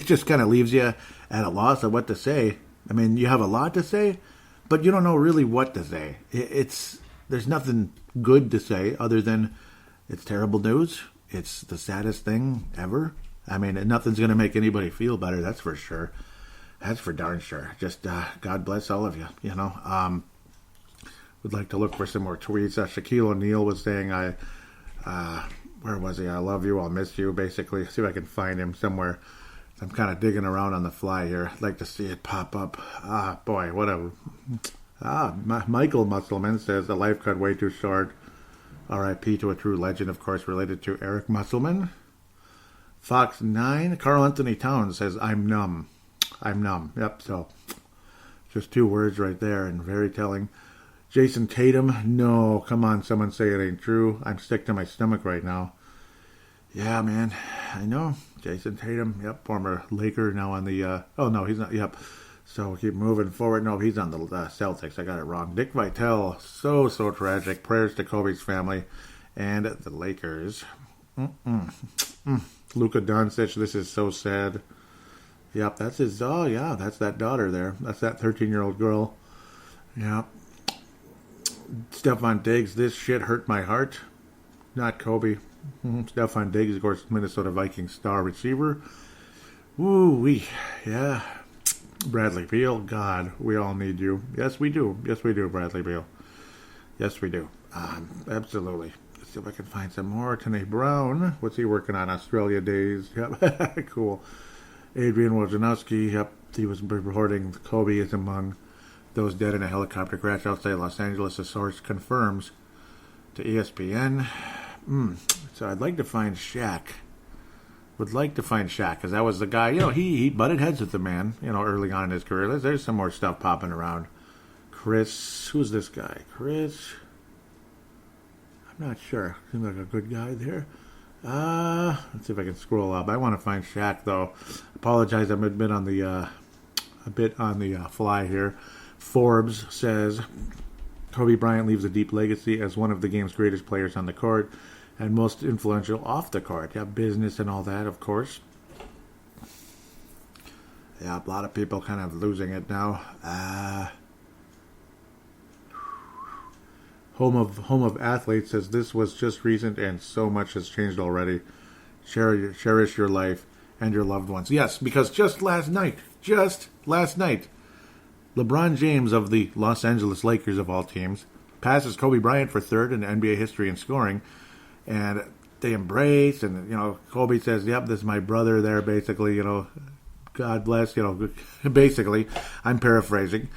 just kind of leaves you at a loss of what to say. I mean, you have a lot to say, but you don't know really what to say. There's nothing good to say other than it's terrible news. It's the saddest thing ever. I mean, nothing's going to make anybody feel better, that's for sure. That's for darn sure. Just God bless all of you, Would like to look for some more tweets. Shaquille O'Neal was saying, where was he? I love you, I'll miss you, basically. See if I can find him somewhere. I'm kind of digging around on the fly here. I'd like to see it pop up. Boy, what a... Michael Musselman says, the life cut way too short. R.I.P. to a true legend, of course, related to Eric Musselman. Fox 9, Carl Anthony Towns says, I'm numb. Yep, so just 2 words right there and very telling. Jason Tatum, no, come on, someone say it ain't true. I'm sick to my stomach right now. Yeah, man, I know. Jason Tatum, yep, former Laker, now on the, oh no, he's not, yep. So we'll keep moving forward. No, he's on the Celtics. I got it wrong. Dick Vitale, so tragic. Prayers to Kobe's family and the Lakers. Luka Doncic, this is so sad. Yep, that's his, oh yeah, that's that daughter there. That's that 13-year-old girl. Yep. Stephon Diggs, this shit hurt my heart. Not Kobe. Stephon Diggs, of course, Minnesota Vikings star receiver. Woo-wee, yeah. Bradley Beal, God, we all need you. Yes, we do. Yes, we do, Bradley Beal. Yes, we do. Absolutely. Let's see if I can find some more. Tanae Brown, what's he working on? Australia Days. Yep, cool. Adrian Wojnarowski, yep, he was reporting Kobe is among those dead in a helicopter crash outside Los Angeles. A source confirms to ESPN. So I'd like to find Shaq. Would like to find Shaq, because that was the guy, he butted heads with the man, early on in his career. There's some more stuff popping around. Chris, who's this guy? Chris, I'm not sure. Seems like a good guy there. Let's see if I can scroll up. I want to find Shaq, though. Apologize, I'm a bit on the fly here. Forbes says, Kobe Bryant leaves a deep legacy as one of the game's greatest players on the court and most influential off the court. Yeah, business and all that, of course. Yeah, a lot of people kind of losing it now. Home of Athletes says, this was just recent and so much has changed already. Cherish your life and your loved ones. Yes, because just last night, LeBron James of the Los Angeles Lakers, of all teams, passes Kobe Bryant for third in NBA history in scoring. And they embrace, and, Kobe says, yep, this is my brother there, basically, God bless, basically. I'm paraphrasing.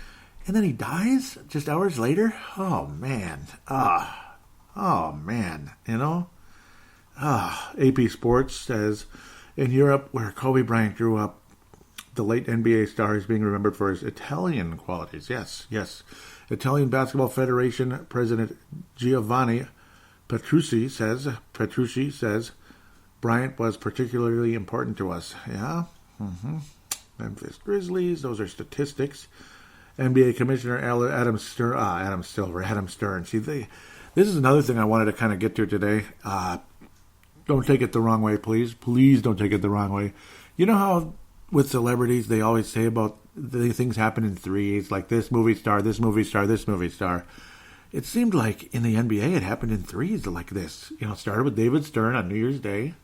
And then he dies just hours later? Oh, man. AP Sports says, in Europe, where Kobe Bryant grew up, the late NBA star is being remembered for his Italian qualities. Yes. Italian Basketball Federation President Giovanni Petrucci says, Bryant was particularly important to us. Yeah? Memphis Grizzlies, those are statistics. NBA Commissioner Adam Stern. See, this is another thing I wanted to kind of get to today. Don't take it the wrong way, please. Please don't take it the wrong way. You know how with celebrities, they always say about the things happen in threes, like this movie star, this movie star, this movie star. It seemed like in the NBA it happened in threes like this. It started with David Stern on New Year's Day.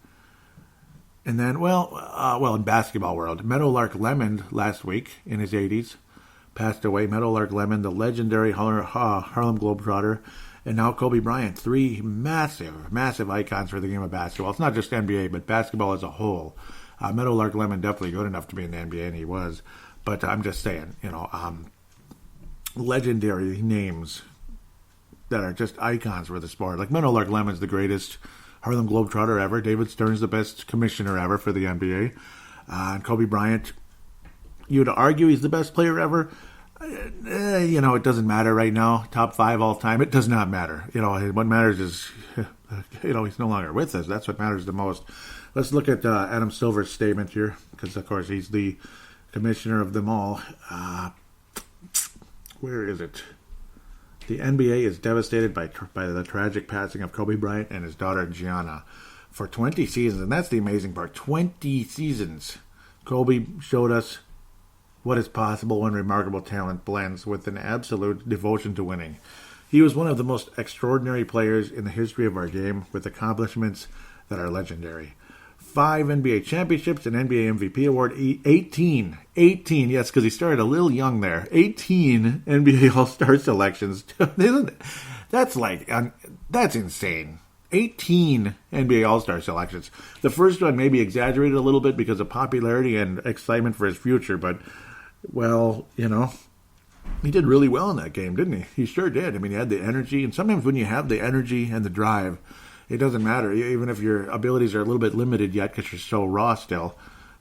And then, in basketball world, Meadowlark Lemon last week in his 80s passed away. Meadowlark Lemon, the legendary Harlem Globetrotter, and now Kobe Bryant. 3 massive, massive icons for the game of basketball. It's not just NBA, but basketball as a whole. Meadowlark Lemon definitely good enough to be in the NBA, and he was. But I'm just saying, legendary names that are just icons for the sport. Like Meadowlark Lemon's the greatest Harlem Globetrotter ever. David Stern's the best commissioner ever for the NBA. And Kobe Bryant, you'd argue he's the best player ever. It doesn't matter right now. Top 5 all time. It does not matter. What matters is, he's no longer with us. That's what matters the most. Let's look at Adam Silver's statement here, because, of course, he's the commissioner of them all. Where is it? The NBA is devastated by the tragic passing of Kobe Bryant and his daughter Gianna for 20 seasons. And that's the amazing part. 20 seasons. Kobe showed us what is possible when remarkable talent blends with an absolute devotion to winning. He was one of the most extraordinary players in the history of our game, with accomplishments that are legendary. 5 NBA championships, an NBA MVP award, 18, yes, because he started a little young there. 18 NBA All-Star selections. That's insane. 18 NBA All-Star selections. The first one maybe exaggerated a little bit because of popularity and excitement for his future, but, he did really well in that game, didn't he? He sure did. I mean, he had the energy, and sometimes when you have the energy and the drive, it doesn't matter, even if your abilities are a little bit limited yet because you're so raw still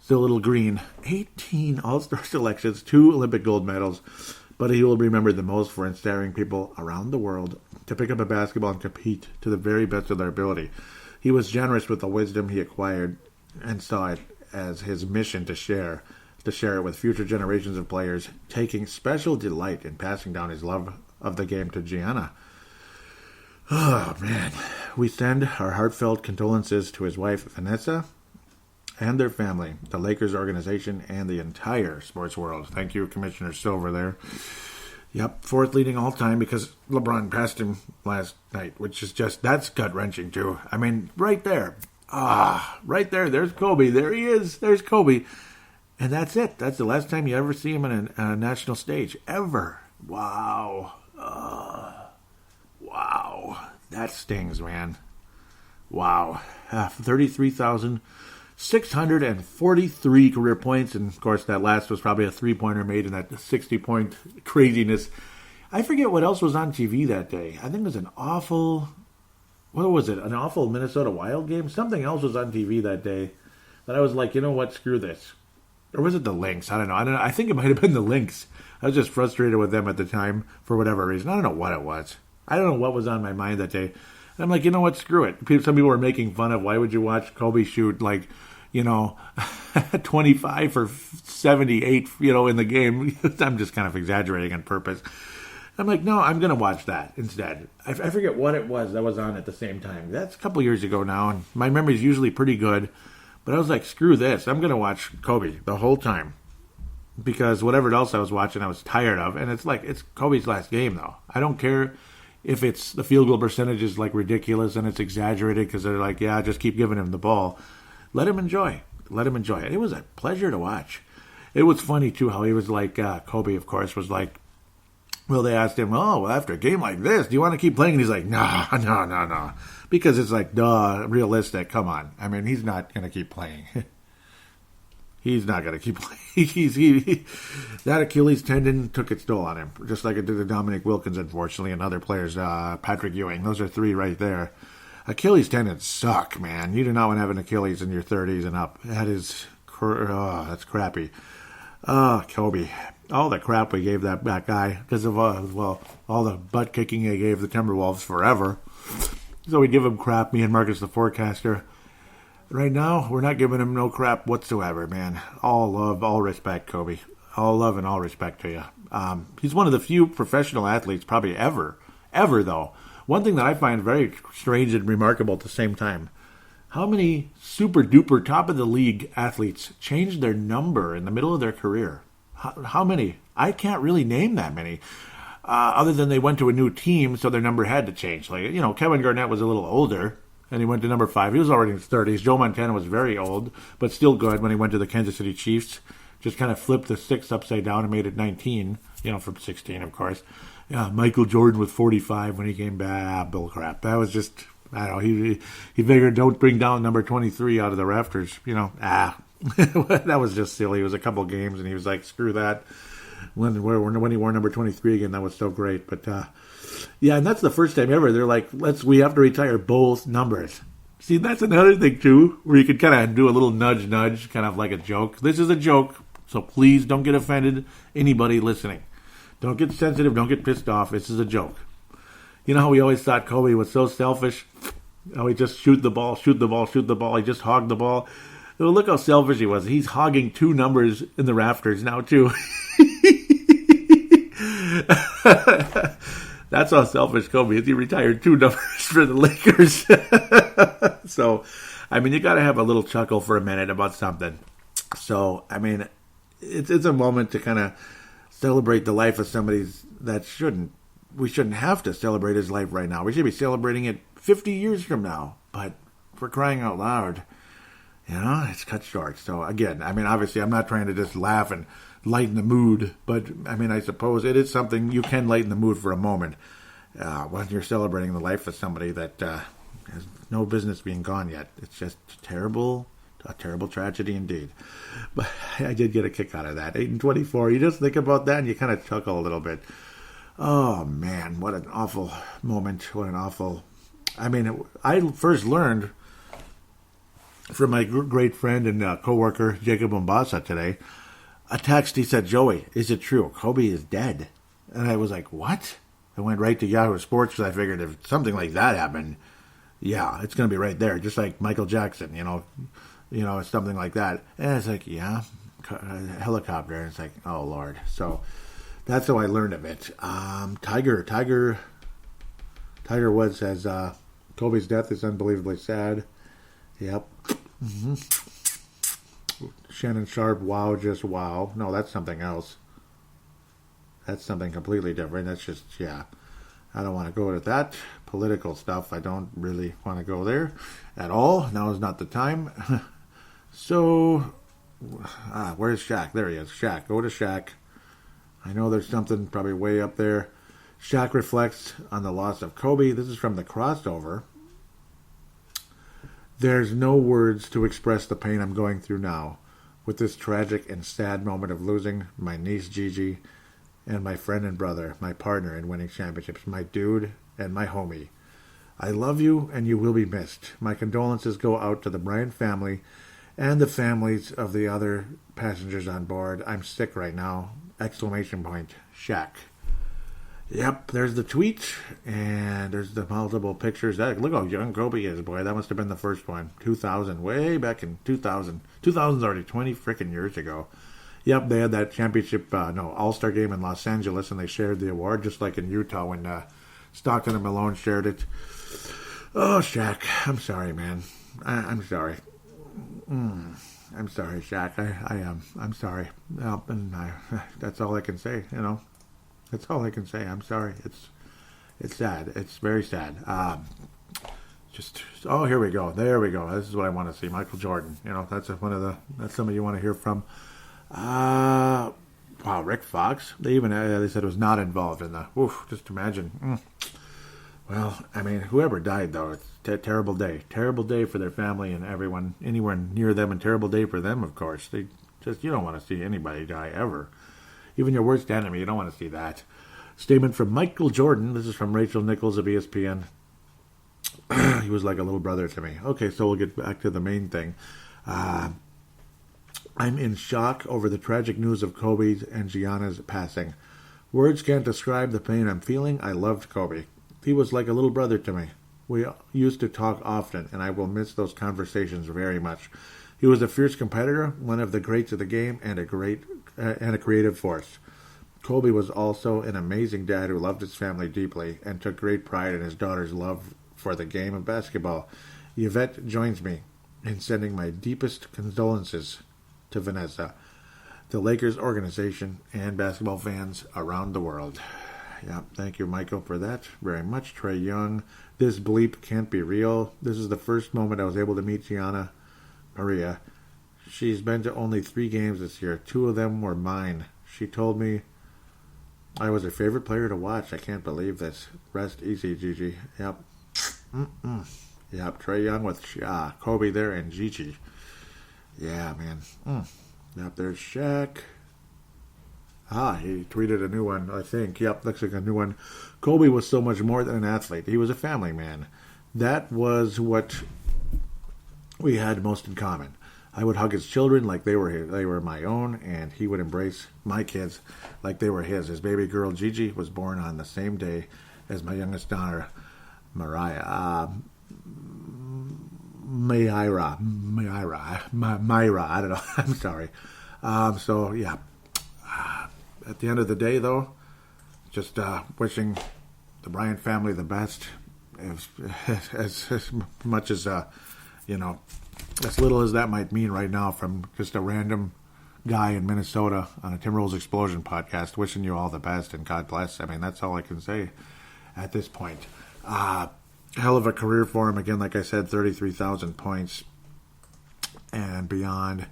a little green. 18 All-Star selections, 2 Olympic gold medals, but he will be remembered the most for inspiring people around the world to pick up a basketball and compete to the very best of their ability. He was generous with the wisdom he acquired and saw it as his mission to share it with future generations of players, taking special delight in passing down his love of the game to Gianna. Oh, man. We send our heartfelt condolences to his wife, Vanessa, and their family, the Lakers organization, and the entire sports world. Thank you, Commissioner Silver there. Yep, 4th leading all time because LeBron passed him last night, which is that's gut-wrenching, too. I mean, right there. Right there. There's Kobe. There he is. There's Kobe. And that's it. That's the last time you ever see him on a national stage. Ever. Wow. Wow. That stings, man. Wow. 33,643 career points. And, of course, that last was probably a three-pointer made in that 60-point craziness. I forget what else was on TV that day. I think it was an awful Minnesota Wild game? Something else was on TV that day that I was like, you know what, screw this. Or was it the Lynx? I don't know. I think it might have been the Lynx. I was just frustrated with them at the time for whatever reason. I don't know what it was. I don't know what was on my mind that day. And I'm like, you know what? Screw it. Some people were making fun of why would you watch Kobe shoot 25 for 78, in the game. I'm just kind of exaggerating on purpose. I'm like, no, I'm going to watch that instead. I forget what it was that was on at the same time. That's a couple years ago now, and my memory's usually pretty good. But I was like, screw this. I'm going to watch Kobe the whole time. Because whatever else I was watching, I was tired of. And it's Kobe's last game, though. I don't care if it's the field goal percentage is ridiculous and it's exaggerated because they're like, yeah, just keep giving him the ball. Let him enjoy. It was a pleasure to watch. It was funny, too, how he was like, Kobe, of course, was like, well, they asked him, after a game like this, do you want to keep playing? And he's like, no. Because it's realistic. Come on. I mean, he's not going to keep playing. He's not going to keep playing. That Achilles tendon took its toll on him, just like it did to Dominic Wilkins, unfortunately, and other players, Patrick Ewing. Those are 3 right there. Achilles tendons suck, man. You do not want to have an Achilles in your 30s and up. That's crappy. Kobe. All the crap we gave that guy because of, all the butt kicking they gave the Timberwolves forever. So we give him crap, me and Marcus the Forecaster. Right now, we're not giving him no crap whatsoever, man. All love, all respect, Kobe. All love and all respect to you. He's one of the few professional athletes probably ever, though. One thing that I find very strange and remarkable at the same time, How many super duper top of the league athletes changed their number in the middle of their career? How many? I can't really name that many. Other than they went to a new team, so their number had to change. Like, Kevin Garnett was a little older, and he went to number 5. He was already in his 30s. Joe Montana was very old, but still good when he went to the Kansas City Chiefs. Just kind of flipped the 6 upside down and made it 19, from 16, of course. Yeah, Michael Jordan was 45 when he came back. Bull crap. That was just, I don't know, he figured don't bring down number 23 out of the rafters. That was just silly. It was a couple games, and he was like, screw that. When he wore number 23 again, that was so great. But, and that's the first time ever. They're like, we have to retire both numbers. See, that's another thing, too, where you could kind of do a little nudge, kind of like a joke. This is a joke, so please don't get offended, anybody listening. Don't get sensitive, don't get pissed off. This is a joke. You know how we always thought Kobe was so selfish? How he just shoot the ball. He just hogged the ball. Well, look how selfish he was. He's hogging 2 numbers in the rafters now, too. That's how selfish Kobe is. He retired 2 numbers for the Lakers. So, you got to have a little chuckle for a minute about something. So, it's a moment to kind of celebrate the life of somebody that we shouldn't have to celebrate his life right now. We should be celebrating it 50 years from now. But for crying out loud, it's cut short. So, again, obviously I'm not trying to just laugh and lighten the mood, but I suppose it is something you can lighten the mood for a moment when you're celebrating the life of somebody that has no business being gone yet. It's just a terrible tragedy indeed. But I did get a kick out of that. 8-24. You just think about that and you kind of chuckle a little bit. Oh man, what an awful moment! What an awful. I first learned from my great friend and coworker Jacob Umbasa today. A text, he said, Joey, is it true? Kobe is dead. And I was like, what? I went right to Yahoo Sports because I figured if something like that happened, yeah, it's going to be right there. Just like Michael Jackson, something like that. And it's like, yeah, helicopter. And it's like, oh, Lord. So that's how I learned of it. Tiger Woods says, Kobe's death is unbelievably sad. Yep. Mm-hmm. Shannon Sharp, wow, just wow. No, that's something else. That's something completely different. That's just, I don't want to go to that. Political stuff, I don't really want to go there at all. Now is not the time. So, where's Shaq? There he is. Shaq. Go to Shaq. I know there's something probably way up there. Shaq reflects on the loss of Kobe. This is from the crossover. There's no words to express the pain I'm going through now with this tragic and sad moment of losing my niece Gigi and my friend and brother, my partner in winning championships, my dude and my homie. I love you and you will be missed. My condolences go out to the Bryant family and the families of the other passengers on board. I'm sick right now. ! Shaq. Yep, there's the tweet, and there's the multiple pictures. Look how young Kobe is, boy. That must have been the first one. 2000, way back in 2000. 2000's already 20 freaking years ago. Yep, they had that championship, All-Star game in Los Angeles, and they shared the award, just like in Utah when Stockton and Malone shared it. Oh, Shaq, I'm sorry, man. I'm sorry. I'm sorry, Shaq. I am. I'm sorry. That's all I can say, That's all I can say. I'm sorry. It's sad. It's very sad. Here we go. There we go. This is what I want to see. Michael Jordan. That's somebody you want to hear from. Wow, Rick Fox. They said it was not involved in the. Oof, just imagine. Well, whoever died though, it's a terrible day. Terrible day for their family and everyone anywhere near them, and terrible day for them, of course. You don't want to see anybody die ever. Even your worst enemy, you don't want to see that. Statement from Michael Jordan. This is from Rachel Nichols of ESPN. He was like a little brother to me. Okay, so we'll get back to the main thing. I'm in shock over the tragic news of Kobe's and Gianna's passing. Words can't describe the pain I'm feeling. I loved Kobe. He was like a little brother to me. We used to talk often, and I will miss those conversations very much. He was a fierce competitor, one of the greats of the game, and a creative force. Kobe was also an amazing dad who loved his family deeply and took great pride in his daughter's love for the game of basketball Yvette joins me in sending my deepest condolences to Vanessa, the Lakers organization, and basketball fans around the world. Yeah, thank you, Michael, for that very much. Trey Young, this bleep can't be real. This is the first moment I was able to meet Gianna Maria. She's been to only 3 games this year. 2 of them were mine. She told me I was her favorite player to watch. I can't believe this. Rest easy, Gigi. Yep. Yep, Trey Young with Kobe there and Gigi. Yeah, man. Yep, there's Shaq. He tweeted a new one, I think. Yep, looks like a new one. Kobe was so much more than an athlete. He was a family man. That was what we had most in common. I would hug his children like they were my own, and he would embrace my kids like they were his. His baby girl, Gigi, was born on the same day as my youngest daughter, Myra. Myra. I don't know. I'm sorry. So, yeah. At the end of the day, though, just wishing the Bryant family the best. As much as, as little as that might mean right now from just a random guy in Minnesota on a Timberwolves Explosion podcast, wishing you all the best and God bless. I mean, that's all I can say at this point. Hell of a career for him. Again, like I said, 33,000 points and beyond.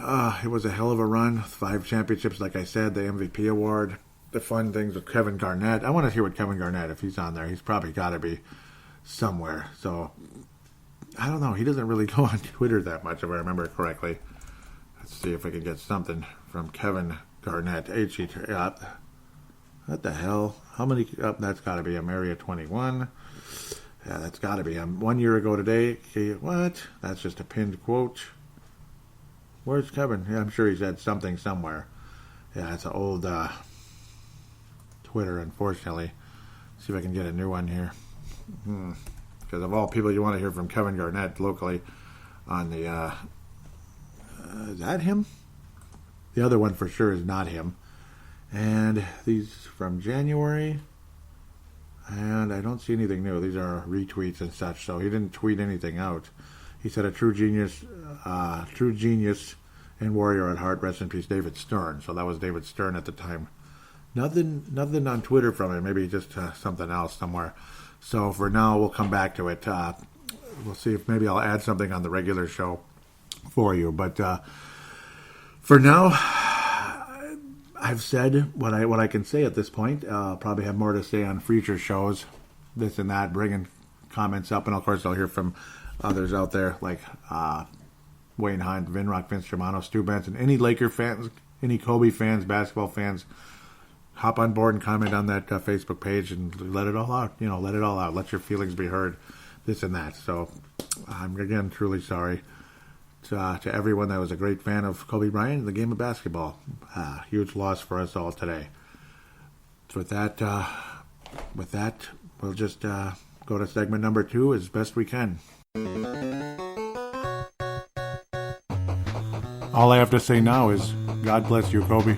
It was a hell of a run. 5 championships, like I said, the MVP award, the fun things with Kevin Garnett. I want to hear what Kevin Garnett, if he's on there. He's probably got to be somewhere. So, I don't know. He doesn't really go on Twitter that much, if I remember correctly. Let's see if I can get something from Kevin Garnett. What the hell? How many? That's got to be him. Area 21. Yeah, that's got to be him. 1 year ago today. What? That's just a pinned quote. Where's Kevin? Yeah, I'm sure he's had something somewhere. Yeah, it's an old Twitter, unfortunately. See if I can get a new one here. Because of all people, you want to hear from Kevin Garnett locally on the... is that him? The other one for sure is not him. And these from January. And I don't see anything new. These are retweets and such, so he didn't tweet anything out. He said a true genius and warrior at heart, rest in peace, David Stern. So that was David Stern at the time. Nothing on Twitter from him. Maybe just something else somewhere. So for now, we'll come back to it. We'll see if maybe I'll add something on the regular show for you. But for now, I've said what I can say at this point. I'll probably have more to say on future shows, this and that, bringing comments up. And of course, I'll hear from others out there like Wayne Hunt, Vinrock, Vince Germano, Stu Benson, any Laker fans, any Kobe fans, basketball fans. Hop on board and comment on that Facebook page and let it all out. Let it all out. Let your feelings be heard, this and that. So I'm, again, truly sorry to everyone that was a great fan of Kobe Bryant and the game of basketball. Huge loss for us all today. So with that, we'll just go to segment number 2 as best we can. All I have to say now is, God bless you, Kobe.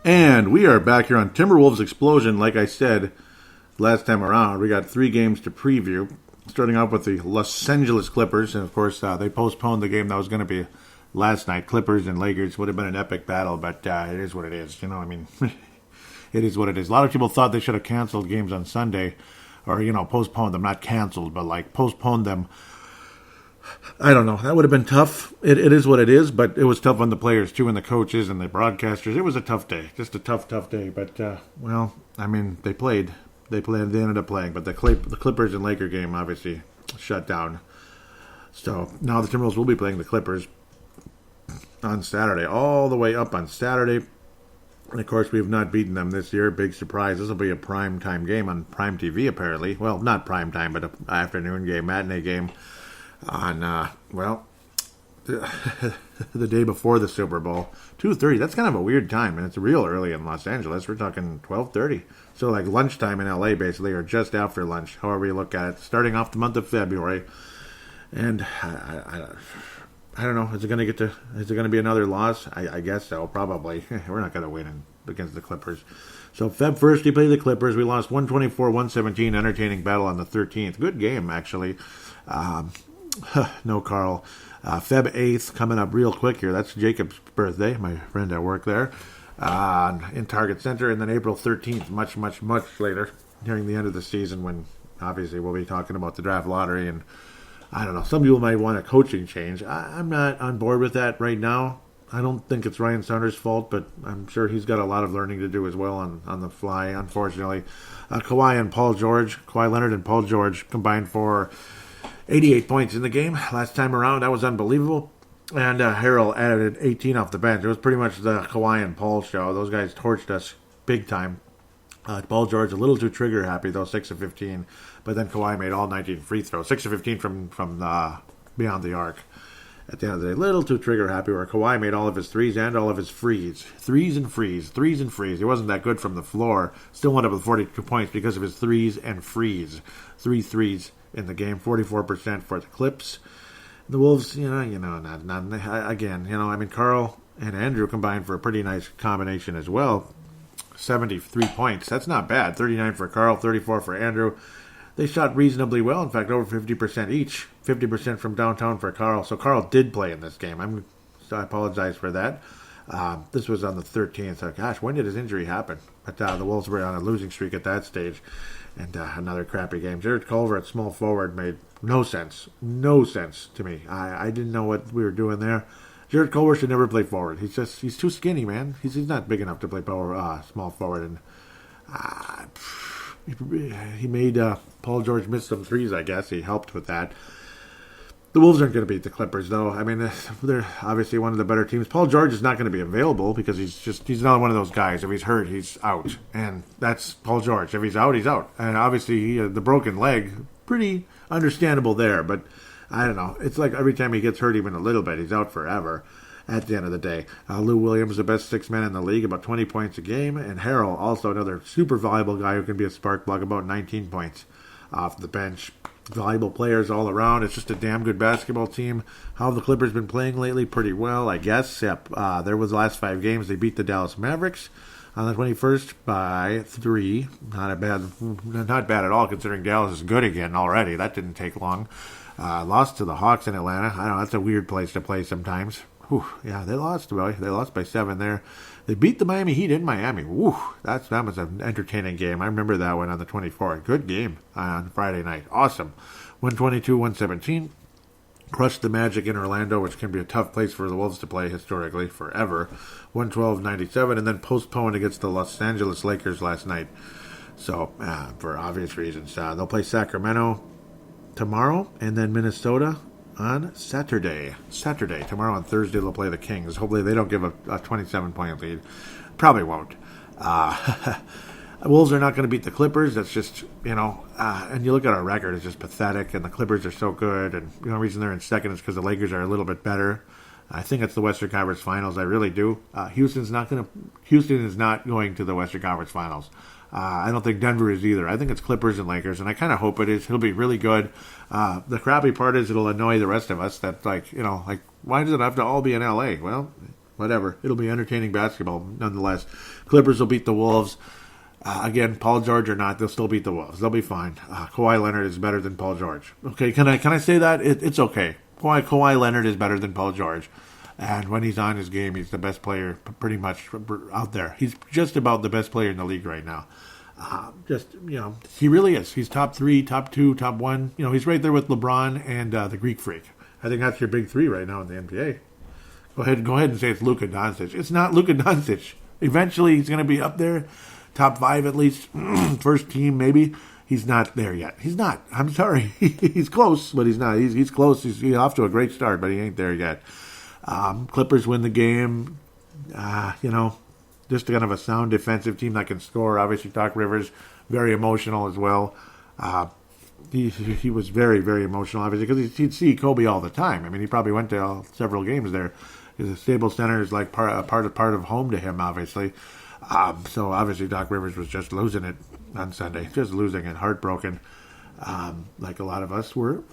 And we are back here on Timberwolves Explosion. Like I said last time around, we got 3 games to preview. Starting off with the Los Angeles Clippers. And, of course, they postponed the game that was going to be last night. Clippers and Lakers would have been an epic battle, but it is what it is. It is what it is. A lot of people thought they should have canceled games on Sunday. Or, postponed them. Not canceled, but, postponed them. I don't know. That would have been tough. It is what it is, but it was tough on the players, too, and the coaches and the broadcasters. It was a tough day. Just a tough day. But, they played. They ended up playing. But the Clippers and Laker game, obviously, shut down. So, now the Timberwolves will be playing the Clippers on Saturday. All the way up on Saturday. And, of course, we have not beaten them this year. Big surprise. This will be a prime-time game on Prime TV, apparently. Well, not prime-time, but an afternoon game, matinee game. On, the day before the Super Bowl. 2:30. That's kind of a weird time, and it's real early in Los Angeles. We're talking 12:30. So like lunchtime in LA, basically, or just after lunch, however you look at it. Starting off the month of February, and I don't know. Is it going to be another loss? I guess so. Probably. We're not going to win against the Clippers. So Feb 1st, he played the Clippers. We lost 124-117. Entertaining battle on the 13th. Good game, actually. No Carl. Feb 8th, coming up real quick here. That's Jacob's birthday, my friend at work there, in Target Center. And then April 13th, much, much, much later, nearing the end of the season, when obviously we'll be talking about the draft lottery. And I don't know, some people might want a coaching change. I'm not on board with that right now. I don't think it's Ryan Saunders' fault, but I'm sure he's got a lot of learning to do as well on the fly, unfortunately. Kawhi Leonard and Paul George combined for 88 points in the game. Last time around, that was unbelievable. And Harrell added 18 off the bench. It was pretty much the Kawhi and Paul show. Those guys torched us big time. Paul George a little too trigger happy, though, 6 of 15. But then Kawhi made all 19 free throws. 6 of 15 from beyond the arc. At the end of the day, a little too trigger happy, where Kawhi made all of his threes and all of his frees. Threes and frees. He wasn't that good from the floor. Still wound up with 42 points because of his threes and frees. 3 threes in the game, 44% for the Clips. The Wolves, Carl and Andrew combined for a pretty nice combination as well. 73 points. That's not bad. 39 for Carl, 34 for Andrew. They shot reasonably well. In fact, over 50% each. 50% from downtown for Carl. So Carl did play in this game. I apologize for that. This was on the 13th. So, gosh, when did his injury happen? But the Wolves were on a losing streak at that stage. And another crappy game. Jared Culver at small forward made no sense. No sense to me. I didn't know what we were doing there. Jared Culver should never play forward. He's too skinny, man. He's not big enough to play small forward. And he made Paul George miss some threes, I guess. He helped with that. The Wolves aren't going to beat the Clippers, though. I mean, they're obviously one of the better teams. Paul George is not going to be available because he's not one of those guys. If he's hurt, he's out. And that's Paul George. If he's out, he's out. And obviously, the broken leg, pretty understandable there. But I don't know. It's like every time he gets hurt even a little bit, he's out forever at the end of the day. Lou Williams, the best six man in the league, about 20 points a game. And Harrell, also another super valuable guy who can be a spark plug, about 19 points off the bench. Valuable players all around. It's just a damn good basketball team. How have the Clippers been playing lately? Pretty well, I guess. Yep. There was the last 5 games. They beat the Dallas Mavericks on the 21st by 3. Not bad at all, considering Dallas is good again already. That didn't take long. Lost to the Hawks in Atlanta. I don't know. That's a weird place to play sometimes. Whew, yeah, they lost by 7 there. They beat the Miami Heat in Miami. Woo, that was an entertaining game. I remember that one on the 24th. Good game on Friday night. Awesome. 122-117. Crushed the Magic in Orlando, which can be a tough place for the Wolves to play historically, forever. 112-97, and then postponed against the Los Angeles Lakers last night. So, for obvious reasons. They'll play Sacramento tomorrow, and then Minnesota on Saturday. Tomorrow on Thursday, they'll play the Kings. Hopefully they don't give a 27-point lead. Probably won't. Wolves are not going to beat the Clippers. That's just, and you look at our record, it's just pathetic, and the Clippers are so good, and the only reason they're in second is because the Lakers are a little bit better. I think it's the Western Conference Finals. I really do. Houston is not going to the Western Conference Finals. I don't think Denver is either. I think it's Clippers and Lakers, and I kind of hope it is. It'll be really good. The crappy part is it'll annoy the rest of us. That why does it have to all be in L.A.? Well, whatever. It'll be entertaining basketball nonetheless. Clippers will beat the Wolves. Again, Paul George or not, they'll still beat the Wolves. They'll be fine. Kawhi Leonard is better than Paul George. Okay, can I say that? It's okay. Kawhi Leonard is better than Paul George. And when he's on his game, he's the best player pretty much out there. He's just about the best player in the league right now. He really is. He's top 3, top 2, top 1. He's right there with LeBron and the Greek Freak. I think that's your big 3 right now in the NBA. Go ahead and say it's Luka Doncic. It's not Luka Doncic. Eventually, he's going to be up there, top 5 at least, first team maybe. He's not there yet. He's not. I'm sorry. He's close, but he's not. He's close. He's off to a great start, but he ain't there yet. Clippers win the game. Just kind of a sound defensive team that can score. Obviously, Doc Rivers, very emotional as well. he was very, very emotional, obviously, because he'd see Kobe all the time. I mean, he probably went to several games there. The Staples Center is like part of home to him, obviously. So obviously Doc Rivers was just losing it on Sunday, just losing it, heartbroken, like a lot of us were.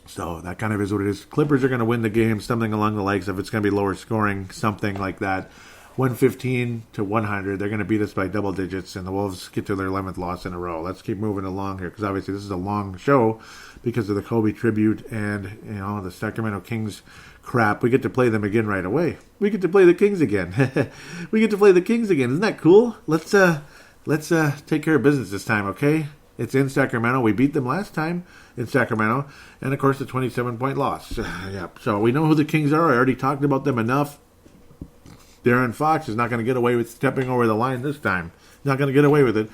So that kind of is what it is. Clippers are going to win the game, something along the likes of it's going to be lower scoring, something like that. 115 to 100. They're going to beat us by double digits, and the Wolves get to their 11th loss in a row. Let's keep moving along here, because obviously this is a long show because of the Kobe tribute and the Sacramento Kings crap. We get to play them again right away. We get to play the Kings again. We get to play the Kings again. Isn't that cool? Let's take care of business this time, okay? It's in Sacramento. We beat them last time in Sacramento, and of course the 27-point loss. Yeah. So we know who the Kings are. I already talked about them enough. Darren Fox is not going to get away with stepping over the line this time. Not going to get away with it.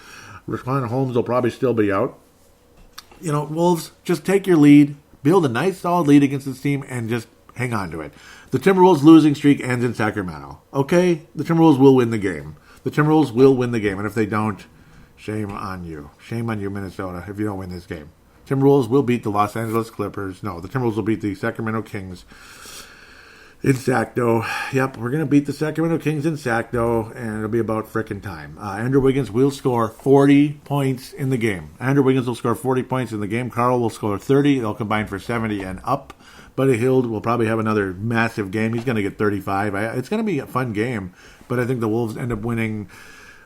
Rashawn Holmes will probably still be out. Wolves, just take your lead, build a nice solid lead against this team, and just hang on to it. The Timberwolves' losing streak ends in Sacramento. Okay? The Timberwolves will win the game. The Timberwolves will win the game, and if they don't, shame on you. Shame on you, Minnesota, if you don't win this game. Timberwolves will beat the Los Angeles Clippers. No, the Timberwolves will beat the Sacramento Kings in Sacto. Yep, we're going to beat the Sacramento Kings in Sacto, and it'll be about frickin' time. Andrew Wiggins will score 40 points in the game. Andrew Wiggins will score 40 points in the game. Carl will score 30. They'll combine for 70 and up. Buddy Hield will probably have another massive game. He's going to get 35. It's going to be a fun game, but I think the Wolves end up winning,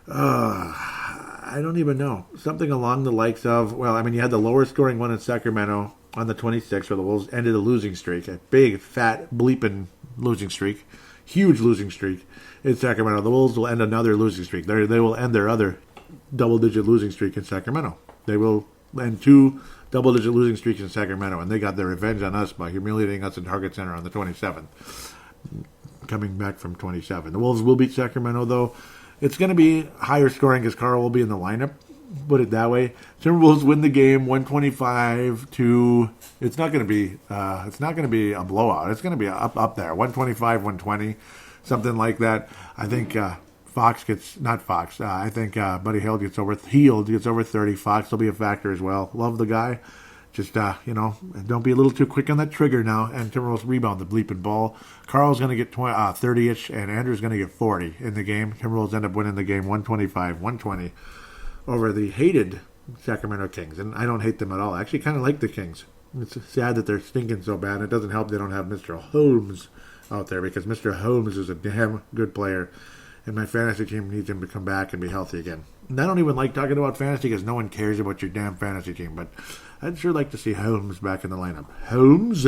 I don't even know. Something along the likes of, you had the lower scoring one in Sacramento on the 26th, where the Wolves ended a losing streak, a big, fat, bleeping losing streak, huge losing streak in Sacramento. The Wolves will end another losing streak. They will end their other double-digit losing streak in Sacramento. They will end 2 double-digit losing streaks in Sacramento, and they got their revenge on us by humiliating us in Target Center on the 27th, coming back from 27. The Wolves will beat Sacramento, though. It's going to be higher scoring because Carl will be in the lineup. Put it that way. Timberwolves win the game 125 to. It's not going to be a blowout. It's going to be up there 125-120, something like that. I think Fox gets not Fox. I think Buddy Hield gets over 30. Fox will be a factor as well. Love the guy. Just don't be a little too quick on that trigger now. And Timberwolves rebound the bleeping ball. Carl's going to get 30-ish, and Andrew's going to get 40 in the game. Timberwolves end up winning the game 125-120. Over the hated Sacramento Kings. And I don't hate them at all. I actually kind of like the Kings. It's sad that they're stinking so bad. It doesn't help they don't have Mr. Holmes out there, because Mr. Holmes is a damn good player. And my fantasy team needs him to come back and be healthy again. And I don't even like talking about fantasy because no one cares about your damn fantasy team. But I'd sure like to see Holmes back in the lineup. Holmes,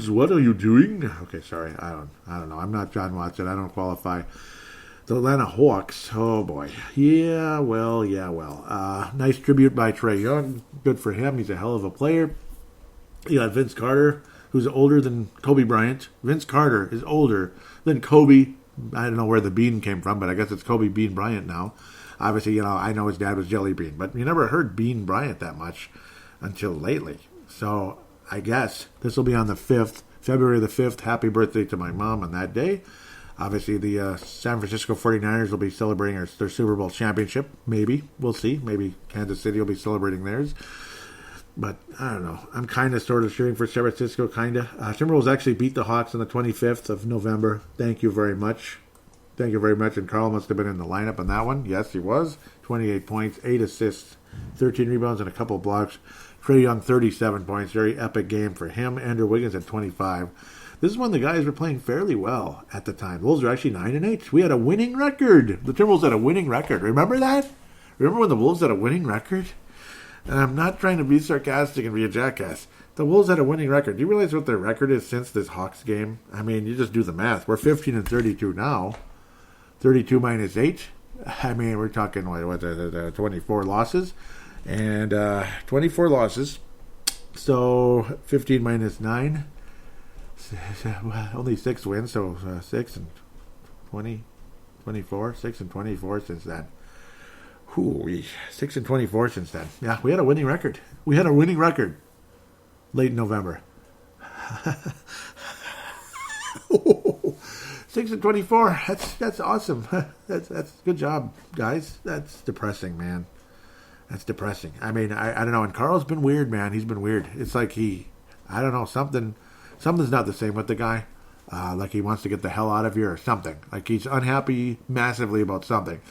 what are you doing? Okay, sorry. I don't know. I'm not John Watson. I don't qualify. The Atlanta Hawks, oh boy. Yeah, well. Nice tribute by Trae Young. Good for him. He's a hell of a player. You got Vince Carter, who's older than Kobe Bryant. Vince Carter is older than Kobe. I don't know where the bean came from, but I guess it's Kobe Bean Bryant now. Obviously, I know his dad was Jelly Bean, but you never heard Bean Bryant that much until lately. So I guess this will be on the 5th, February the 5th. Happy birthday to my mom on that day. Obviously, the San Francisco 49ers will be celebrating their Super Bowl championship. Maybe. We'll see. Maybe Kansas City will be celebrating theirs. But, I don't know. I'm kind of sort of cheering for San Francisco, kind of. Timberwolves actually beat the Hawks on the 25th of November. Thank you very much. And Carl must have been in the lineup on that one. Yes, he was. 28 points, 8 assists, 13 rebounds, and a couple blocks. Trae Young, 37 points. Very epic game for him. Andrew Wiggins at 25. This is when the guys were playing fairly well at the time. The Wolves were actually 9-8. We had a winning record. The Timberwolves had a winning record. Remember that? Remember when the Wolves had a winning record? And I'm not trying to be sarcastic and be a jackass. The Wolves had a winning record. Do you realize what their record is since this Hawks game? I mean, you just do the math. We're 15-32 now. 32 minus 8. I mean, we're talking, 24 losses. And 24 losses. So 15 minus 9. Only 6 wins, so 6 and 20, 24, 6 and 24 since then. 6 and 24 since then. Yeah, we had a winning record. Late in November. 6-24. That's awesome. That's good job, guys. That's depressing, man. That's depressing. I mean, I don't know. And Carl's been weird, man. He's been weird. It's like I don't know, something's not the same with the guy. Like he wants to get the hell out of here or something. Like he's unhappy massively about something.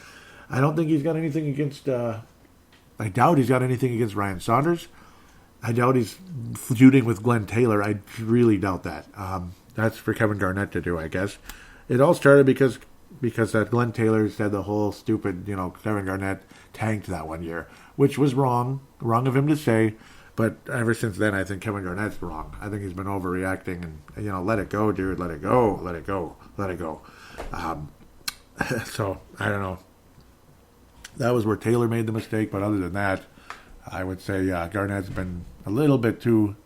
I don't think he's got anything against. I doubt he's got anything against Ryan Saunders. I doubt he's feuding with Glenn Taylor. I really doubt that. That's for Kevin Garnett to do, I guess. It all started because that Glenn Taylor said the whole stupid, Kevin Garnett tanked that one year, which was wrong of him to say. But ever since then, I think Kevin Garnett's wrong. I think he's been overreacting and, let it go, dude. Let it go. Let it go. Let it go. So, I don't know. That was where Taylor made the mistake. But other than that, I would say Garnett's been a little bit too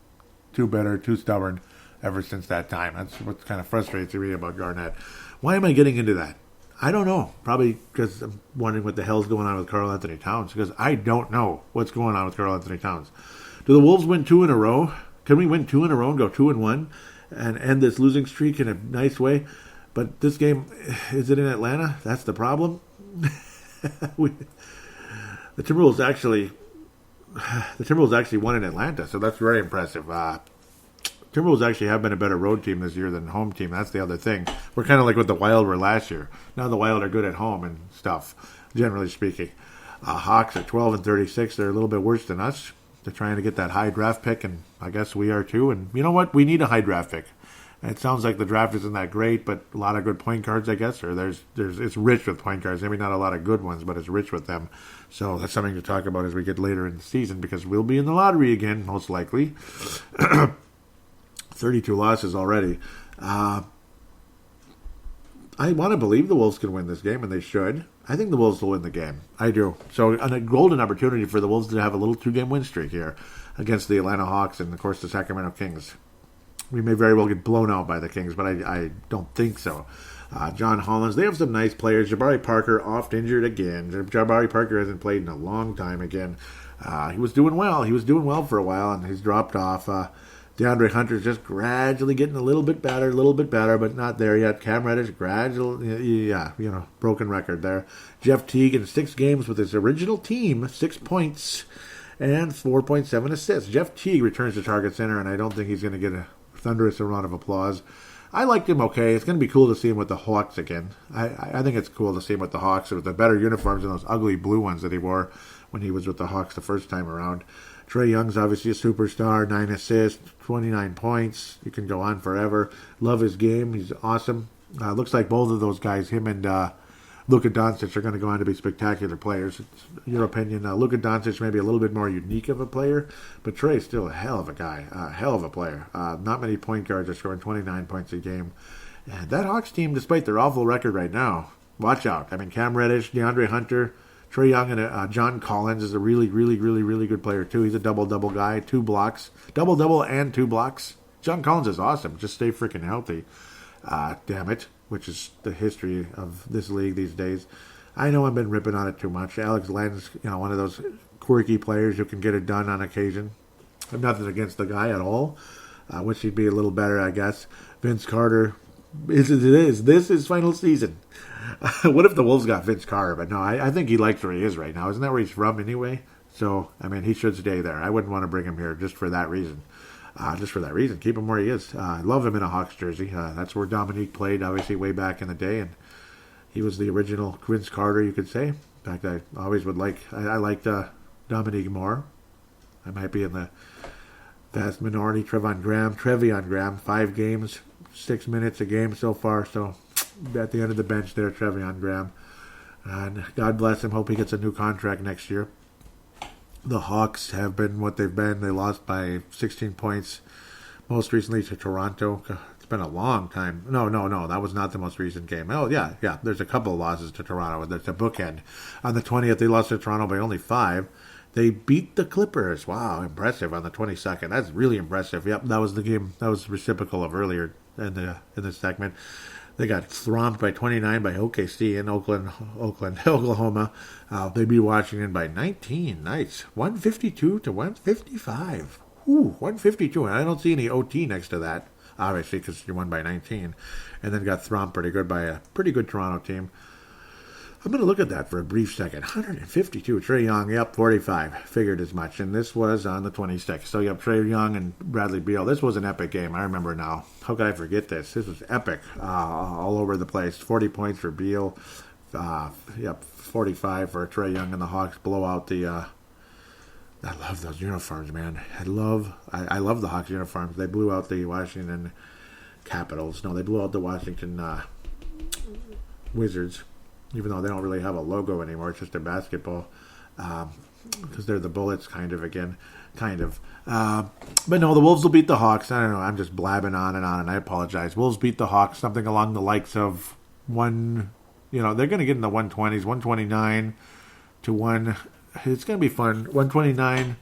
bitter, too stubborn ever since that time. That's what kind of frustrates me about Garnett. Why am I getting into that? I don't know. Probably because I'm wondering what the hell's going on with Karl Anthony Towns. Because I don't know what's going on with Karl Anthony Towns. Do the Wolves win 2 in a row? Can we win 2 in a row and go 2-1 and end this losing streak in a nice way? But this game, is it in Atlanta? That's the problem. The Timberwolves actually won in Atlanta, so that's very impressive. Timberwolves actually have been a better road team this year than home team. That's the other thing. We're kind of like what the Wild were last year. Now the Wild are good at home and stuff, generally speaking. Hawks at 12-36. They're a little bit worse than us. They're trying to get that high draft pick, and I guess we are too. And you know what? We need a high draft pick. It sounds like the draft isn't that great, but a lot of good point guards, I guess. Or it's rich with point guards. Maybe not a lot of good ones, but it's rich with them. So that's something to talk about as we get later in the season, because we'll be in the lottery again, most likely. 32 losses already. I want to believe the Wolves can win this game, and they should. I think the Wolves will win the game. I do. So a golden opportunity for the Wolves to have a little 2-game win streak here against the Atlanta Hawks and, of course, the Sacramento Kings. We may very well get blown out by the Kings, but I don't think so. John Hollins, they have some nice players. Jabari Parker oft injured again. Jabari Parker hasn't played in a long time again. He was doing well. He was doing well for a while, and he's dropped off. DeAndre Hunter's just gradually getting a little bit better, but not there yet. Cam Reddish, gradually, broken record there. Jeff Teague in 6 games with his original team, 6 points and 4.7 assists. Jeff Teague returns to Target Center, and I don't think he's going to get a thunderous round of applause. I liked him okay. It's going to be cool to see him with the Hawks again. I think it's cool to see him with the Hawks with the better uniforms than those ugly blue ones that he wore when he was with the Hawks the first time around. Trae Young's obviously a superstar, 9 assists, 29 points. You can go on forever. Love his game. He's awesome. Looks like both of those guys, him and Luka Doncic, are going to go on to be spectacular players. It's your opinion. Luka Doncic may be a little bit more unique of a player, but Trae's still a hell of a guy, a hell of a player. Not many point guards are scoring 29 points a game. And that Hawks team, despite their awful record right now, watch out. I mean, Cam Reddish, DeAndre Hunter, Trae Young, and John Collins is a really, really, really, really good player, too. He's a double-double guy, 2 blocks. Double-double and 2 blocks. John Collins is awesome. Just stay freaking healthy. Damn it, which is the history of this league these days. I know I've been ripping on it too much. Alex Len's, one of those quirky players who can get it done on occasion. I have nothing against the guy at all. I wish he'd be a little better, I guess. Vince Carter, this is his final season. What if the Wolves got Vince Carter? But no, I think he likes where he is right now. Isn't that where he's from anyway? So, I mean, he should stay there. I wouldn't want to bring him here just for that reason. Keep him where he is. I love him in a Hawks jersey. That's where Dominique played, obviously, way back in the day. And he was the original Vince Carter, you could say. In fact, I always would I liked Dominique more. I might be in the vast minority. Trevion Graham, 5 games, 6 minutes a game so far. So, at the end of the bench there, Trevion Graham. And God bless him. Hope he gets a new contract next year. The Hawks have been what they've been. They lost by 16 points, most recently to Toronto. It's been a long time. No. That was not the most recent game. Oh, yeah. There's a couple of losses to Toronto. There's a bookend. On the 20th, they lost to Toronto by only 5. They beat the Clippers. Wow, impressive on the 22nd. That's really impressive. Yep, that was the game. That was reciprocal of earlier in this segment. They got thromped by 29 by OKC in Oklahoma. They beat Washington by 19. Nice. 152 to 155. Ooh, 152. And I don't see any OT next to that. obviously, because you won by 19, and then got thromped pretty good by a pretty good Toronto team. I'm going to look at that for a brief second. 152. Trae Young, yep, 45. Figured as much. And this was on the 26th. So, yep, Trae Young and Bradley Beal. This was an epic game. I remember now. How could I forget this? This was epic. All over the place. 40 points for Beal. 45 for Trae Young, and the Hawks blow out the... I love those uniforms, man. I love the Hawks uniforms. They blew out the Washington Capitals. No, they blew out the Washington Wizards. Even though they don't really have a logo anymore, it's just a basketball, because they're the Bullets, kind of. But no, the Wolves will beat the Hawks. I don't know, I'm just blabbing on, and I apologize. Wolves beat the Hawks, something along the likes of they're going to get in the 120s, 129 to 1. It's going to be fun. 129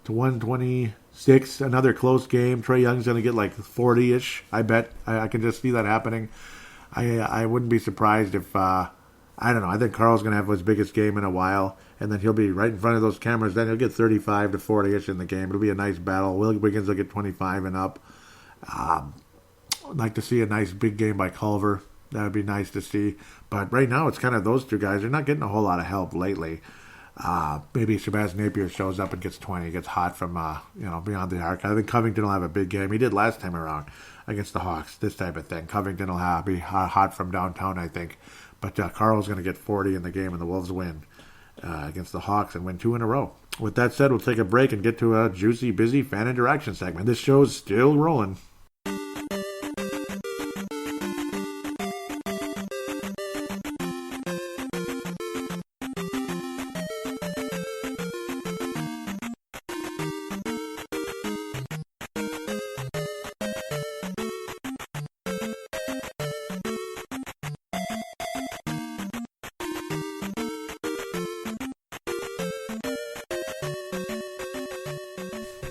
to 126, another close game. Trae Young's going to get like 40-ish, I bet. I can just see that happening. I wouldn't be surprised if... I don't know. I think Carl's going to have his biggest game in a while, and then he'll be right in front of those cameras. Then he'll get 35 to 40-ish in the game. It'll be a nice battle. Will Wiggins will get 25 and up. I'd like to see a nice big game by Culver. That would be nice to see. But right now, it's kind of those two guys. They're not getting a whole lot of help lately. Maybe Shabazz Napier shows up and gets 20, gets hot from beyond the arc. I think Covington will have a big game. He did last time around against the Hawks, this type of thing. Covington will be hot from downtown, I think. But Carl's going to get 40 in the game, and the Wolves win against the Hawks and win 2 in a row. With that said, we'll take a break and get to a juicy, busy fan interaction segment. This show's still rolling.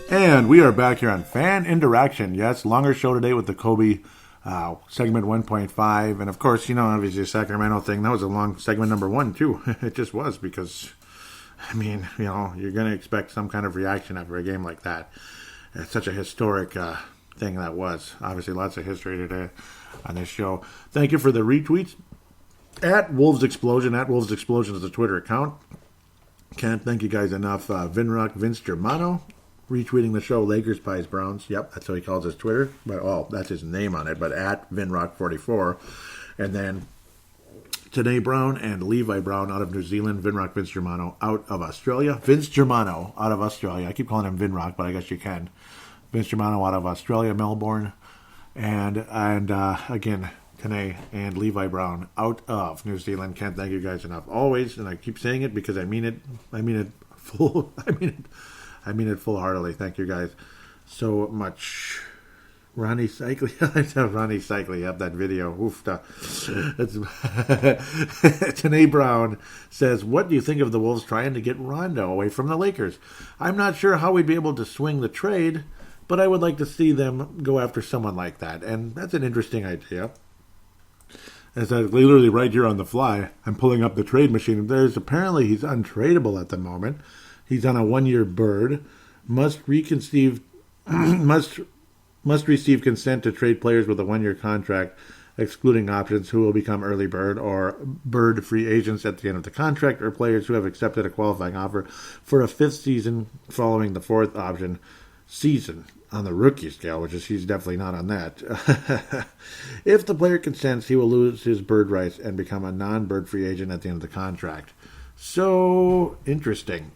And we are back here on Fan Interaction. Yes, longer show today with the Kobe segment 1.5. And of course, obviously the Sacramento thing, that was a long segment number 1 too. It just was because, you're going to expect some kind of reaction after a game like that. It's such a historic thing that was. Obviously lots of history today on this show. Thank you for the retweets. At Wolves Explosion is the Twitter account. Can't thank you guys enough. Vince Germano retweeting the show, Lakers, Pies, Browns. Yep, that's what he calls his Twitter. But that's his name on it. But at Vinrock44. And then Tanae Brown and Levi Brown out of New Zealand. Vinrock, Vince Germano out of Australia. Vince Germano out of Australia. I keep calling him Vinrock, but I guess you can. Vince Germano out of Australia, Melbourne. And again, Tanae and Levi Brown out of New Zealand. Can't thank you guys enough. Always, and I keep saying it because I mean it full-heartedly. Thank you guys so much. Ronnie Cycli. Ronnie Cycli. Have that video. Oof. Tanae Brown says, what do you think of the Wolves trying to get Rondo away from the Lakers? I'm not sure how we'd be able to swing the trade, but I would like to see them go after someone like that. And that's an interesting idea. As I literally right here on the fly, I'm pulling up the trade machine. Apparently he's untradeable at the moment. He's on a 1-year bird. Must receive consent to trade players with a 1-year contract, excluding options who will become early bird or bird free agents at the end of the contract, or players who have accepted a qualifying offer for a 5th season following the 4th option season on the rookie scale, which is he's definitely not on that. If the player consents, he will lose his bird rights and become a non-bird free agent at the end of the contract. So interesting.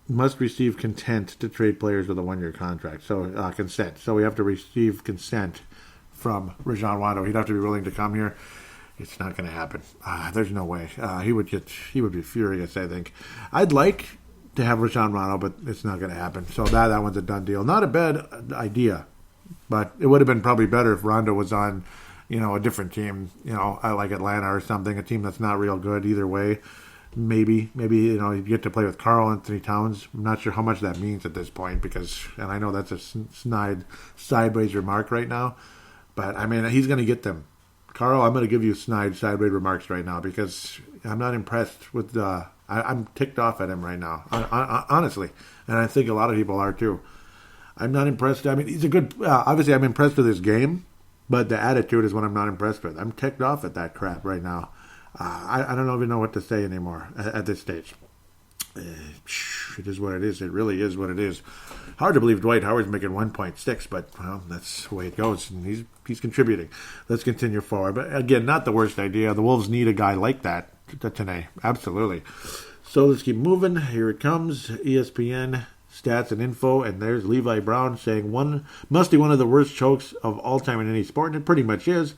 Must receive consent to trade players with a 1-year contract. So consent. So we have to receive consent from Rajon Rondo. He'd have to be willing to come here. It's not going to happen. There's no way. He would be furious, I think. I'd like to have Rajon Rondo, but it's not going to happen. So that one's a done deal. Not a bad idea, but it would have been probably better if Rondo was on, a different team. Like Atlanta or something, a team that's not real good either way. Maybe you get to play with Karl Anthony Towns. I'm not sure how much that means at this point and I know that's a snide sideways remark right now, but he's going to get them. Karl, I'm going to give you snide sideways remarks right now because I'm not impressed with I'm ticked off at him right now, honestly, and I think a lot of people are too. I'm not impressed. I mean, he's a good. Obviously, I'm impressed with his game, but the attitude is what I'm not impressed with. I'm ticked off at that crap right now. I don't even know what to say anymore at this stage. It is what it is. It really is what it is. Hard to believe Dwight Howard's making 1.6, but well, that's the way it goes. And he's contributing. Let's continue forward. But again, not the worst idea. The Wolves need a guy like that today. Absolutely. So let's keep moving. Here it comes. ESPN stats and info, and there's Levi Brown saying must be one of the worst chokes of all time in any sport, and it pretty much is.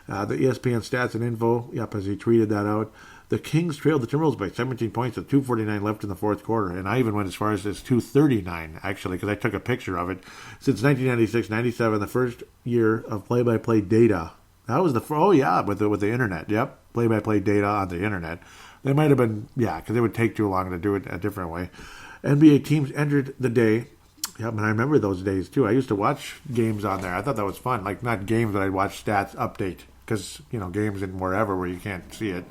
The ESPN stats and info, yep, as he tweeted that out. The Kings trailed the Timberwolves by 17 points with 2:49 left in the fourth quarter. And I even went as far as 2:39, actually, because I took a picture of it. Since 1996-97, the first year of play-by-play data. That was with the internet. Yep, play-by-play data on the internet. They might have been, because it would take too long to do it a different way. NBA teams entered the day. Yep, and I remember those days, too. I used to watch games on there. I thought that was fun. Like, not games, but I'd watch stats update. Because, games in wherever where you can't see it.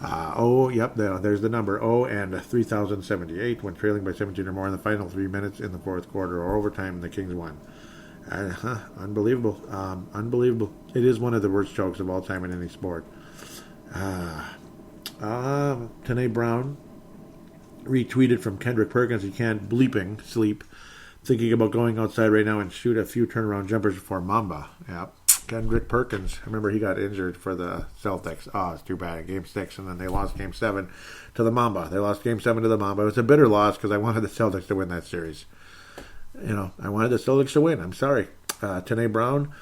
There's the number. And 3,078 when trailing by 17 or more in the final 3 minutes in the fourth quarter or overtime, and the Kings won. Unbelievable. Unbelievable. It is one of the worst chokes of all time in any sport. Tanae Brown retweeted from Kendrick Perkins. He can't bleeping sleep. Thinking about going outside right now and shoot a few turnaround jumpers before Mamba. Yep. Kendrick Perkins. I remember he got injured for the Celtics. Oh, it's too bad in Game 6, and then they lost Game 7 to the Mamba. They lost Game 7 to the Mamba. It was a bitter loss because I wanted the Celtics to win that series. I wanted the Celtics to win. I'm sorry. Tanae Brown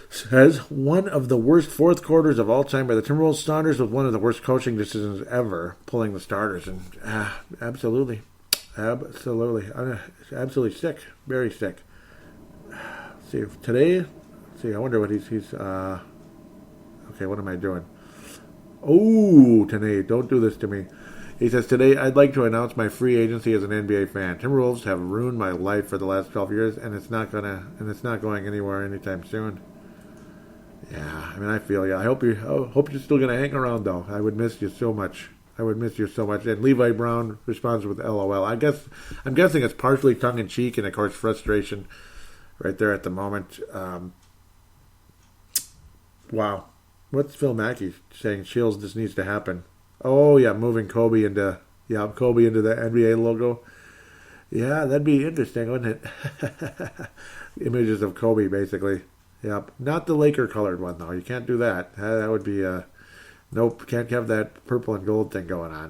says, one of the worst fourth quarters of all time by the Timberwolves starters with one of the worst coaching decisions ever, pulling the starters. And absolutely. Absolutely sick. Very sick. See, today... I wonder what he's okay, what am I doing? Oh, Tanae, don't do this to me. He says, today I'd like to announce my free agency as an NBA fan. Timberwolves have ruined my life for the last 12 years, and it's not going anywhere anytime soon. Yeah, I mean, I feel you. I hope you're still going to hang around, though. I would miss you so much. And Levi Brown responds with LOL. I'm guessing it's partially tongue-in-cheek and, of course, frustration right there at the moment. Wow. What's Phil Mackey saying? Shields, this needs to happen. Oh, yeah, moving Kobe into the NBA logo. Yeah, that'd be interesting, wouldn't it? Images of Kobe, basically. Yep. Not the Laker-colored one, though. You can't do that. That would be, nope, can't have that purple and gold thing going on.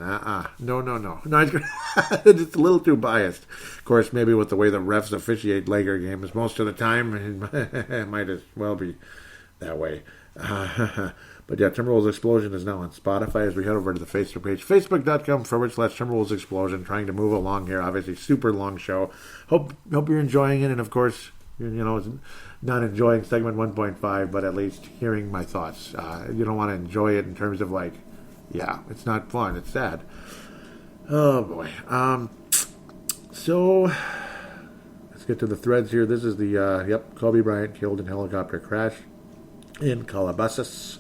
No. No, it's a little too biased. Of course, maybe with the way the refs officiate Laker games most of the time, it might as well be that way. But yeah, Timberwolves Explosion is now on Spotify as we head over to the Facebook page, facebook.com/Timberwolves Explosion. Trying to move along here. Obviously, super long show. Hope you're enjoying it, and of course, not enjoying segment 1.5, but at least hearing my thoughts. You don't want to enjoy it in terms of it's not fun. It's sad. Oh boy. So let's get to the threads here. This is the Kobe Bryant killed in helicopter crash in Calabasas.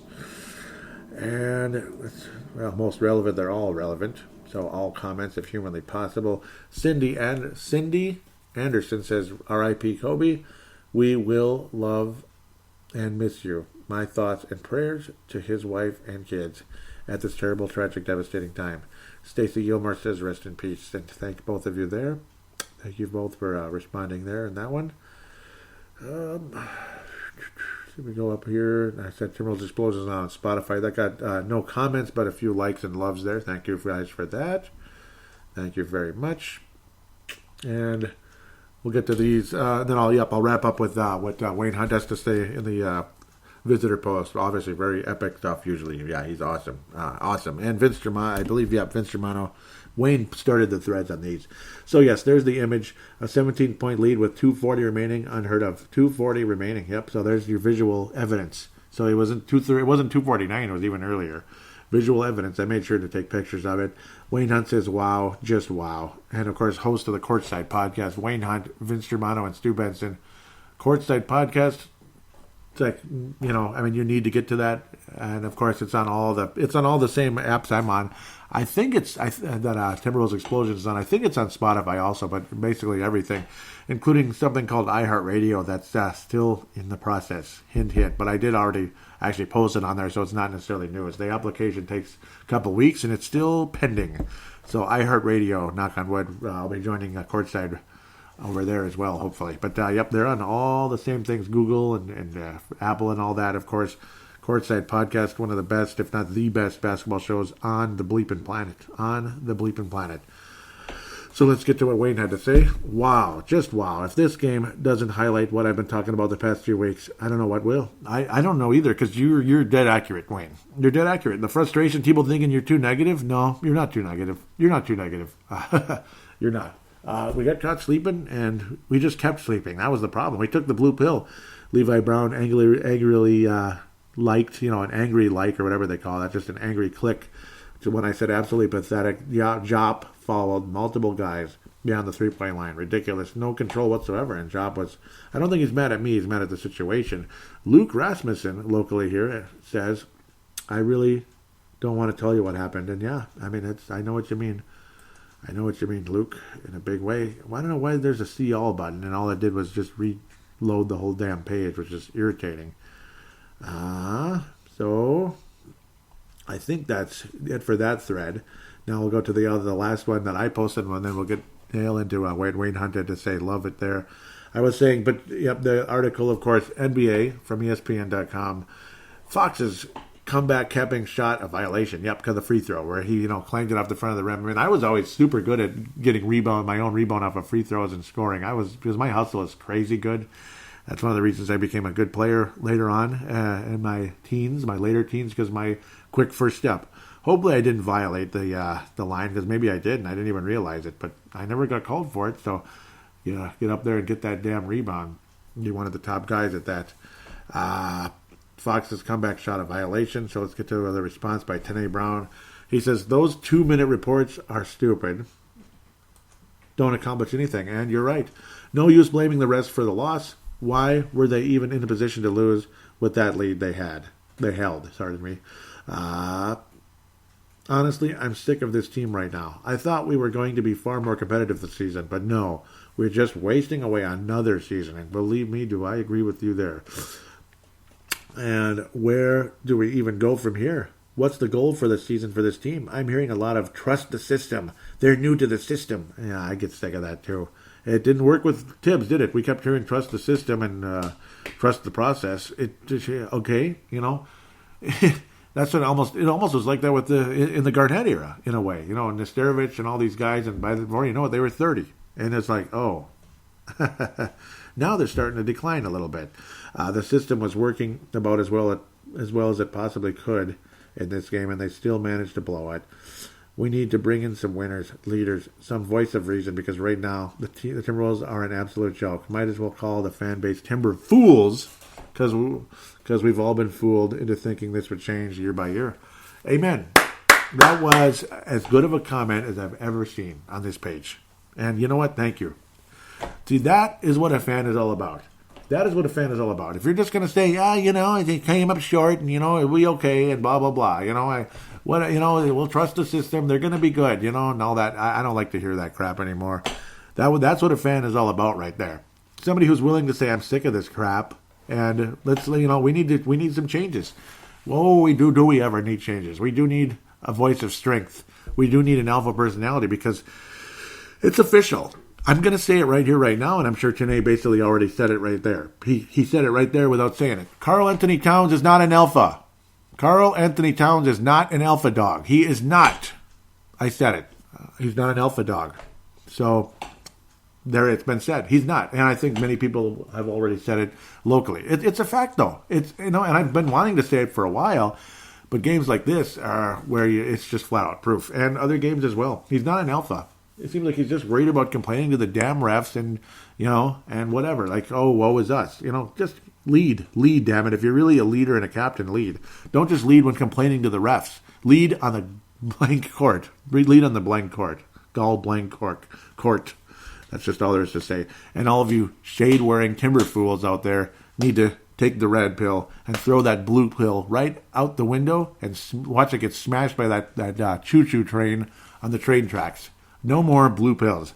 And most relevant, they're all relevant. So all comments, if humanly possible. Cindy Anderson says, R.I.P. Kobe. We will love and miss you. My thoughts and prayers to his wife and kids at this terrible, tragic, devastating time. Stacy Gilmore says, rest in peace. And thank both of you there. Thank you both for responding there in that one. We go up here. I said Timberwolves Explosions on Spotify. That got no comments, but a few likes and loves there. Thank you guys for that. Thank you very much. And we'll get to these. Then I'll wrap up with what Wayne Hunt has to say in the visitor post. Obviously, very epic stuff. Usually, he's awesome, awesome. And Vince Germano, I believe, Vince Germano. Wayne started the threads on these. So, yes, there's the image. A 17-point lead with 2:40 remaining. Unheard of. 2:40 remaining. Yep, so there's your visual evidence. So it wasn't 2:49. It was even earlier. Visual evidence. I made sure to take pictures of it. Wayne Hunt says, wow, just wow. And, of course, host of the Courtside Podcast, Wayne Hunt, Vince Germano, and Stu Benson. Courtside Podcast, It's like, you need to get to that, and of course, it's on all the same apps I'm on. I think that Timberwolves Explosion is on. I think it's on Spotify also, but basically everything, including something called iHeartRadio that's still in the process. Hint, hint. But I did already actually post it on there, so it's not necessarily new. The application takes a couple weeks, and it's still pending. So iHeartRadio, knock on wood, I'll be joining Courtside over there as well, hopefully. But they're on all the same things, Google and Apple and all that, of course. Courtside Podcast, one of the best, if not the best, basketball shows on the bleeping planet. So let's get to what Wayne had to say. Wow, just wow. If this game doesn't highlight what I've been talking about the past few weeks, I don't know what will. I don't know either, because you're dead accurate, Wayne. You're dead accurate. The frustration, people thinking you're too negative. No, you're not too negative. You're not too negative. You're not. We got caught sleeping, and we just kept sleeping. That was the problem. We took the blue pill. Levi Brown angrily liked, an angry like or whatever they call that, just an angry click to when I said absolutely pathetic. Jop followed multiple guys beyond the three-point line. Ridiculous. No control whatsoever. And Jop was, I don't think he's mad at me. He's mad at the situation. Luke Rasmussen, locally here, says, I really don't want to tell you what happened. And yeah, I know what you mean. I know what you mean, Luke, in a big way. I don't know why there's a see all button, and all it did was just reload the whole damn page, which is irritating. So I think that's it for that thread. Now we'll go to the last one that I posted, and then we'll get nail into what Wayne Hunter to say. Love it there. I was saying, but yep, the article, of course, NBA from ESPN.com. Fox's comeback capping shot, a violation. Yep, because of the free throw where he, clanged it off the front of the rim. I was always super good at getting my own rebound off of free throws and scoring. Because my hustle is crazy good. That's one of the reasons I became a good player later on in my later teens, because my quick first step. Hopefully I didn't violate the line, because maybe I did and I didn't even realize it, but I never got called for it. So, get up there and get that damn rebound. You're one of the top guys at that. Fox's comeback shot, a violation. So let's get to the response by Tanae Brown. He says, those 2-minute reports are stupid. Don't accomplish anything. And you're right. No use blaming the refs for the loss. Why were they even in a position to lose with that lead they held? Honestly, I'm sick of this team right now. I thought we were going to be far more competitive this season, but no. We're just wasting away another season. And believe me, do I agree with you there. And where do we even go from here? What's the goal for the season for this team? I'm hearing a lot of trust the system. They're new to the system. Yeah, I get sick of that too. It didn't work with Tibbs, did it? We kept hearing trust the system and trust the process. Okay, that's what it almost was like that in the Garnett era, in a way. Nesterovich and all these guys, and before you know it, they were 30. And it's like, oh. Now they're starting to decline a little bit. The system was working about as well as it possibly could in this game, and they still managed to blow it. We need to bring in some winners, leaders, some voice of reason, because right now the Timberwolves are an absolute joke. Might as well call the fan base Timber Fools, because we've all been fooled into thinking this would change year by year. Amen. That was as good of a comment as I've ever seen on this page. And you know what? Thank you. See, that is what a fan is all about. That is what a fan is all about. If you're just going to say, they came up short, and, it'll be okay, and blah, blah, blah. We'll trust the system. They're going to be good, and all that. I don't like to hear that crap anymore. That's what a fan is all about right there. Somebody who's willing to say, I'm sick of this crap, and we need some changes. Well, do we ever need changes? We do need a voice of strength. We do need an alpha personality, because it's official. I'm going to say it right here, right now, and I'm sure Tanae basically already said it right there. He said it right there without saying it. Karl Anthony Towns is not an alpha. Karl Anthony Towns is not an alpha dog. He is not. I said it. He's not an alpha dog. So, there it's been said. He's not. And I think many people have already said it locally. It's a fact, though. And I've been wanting to say it for a while, but games like this are where it's just flat out proof. And other games as well. He's not an alpha. It seems like he's just worried about complaining to the damn refs and, and whatever. Like, oh, woe is us. Just lead, damn it. If you're really a leader and a captain, lead. Don't just lead when complaining to the refs. Lead on the blank court. Lead on the blank court. Gall blank court. That's just all there is to say. And all of you shade-wearing timber fools out there need to take the red pill and throw that blue pill right out the window and watch it get smashed by that choo-choo train on the train tracks. No more blue pills.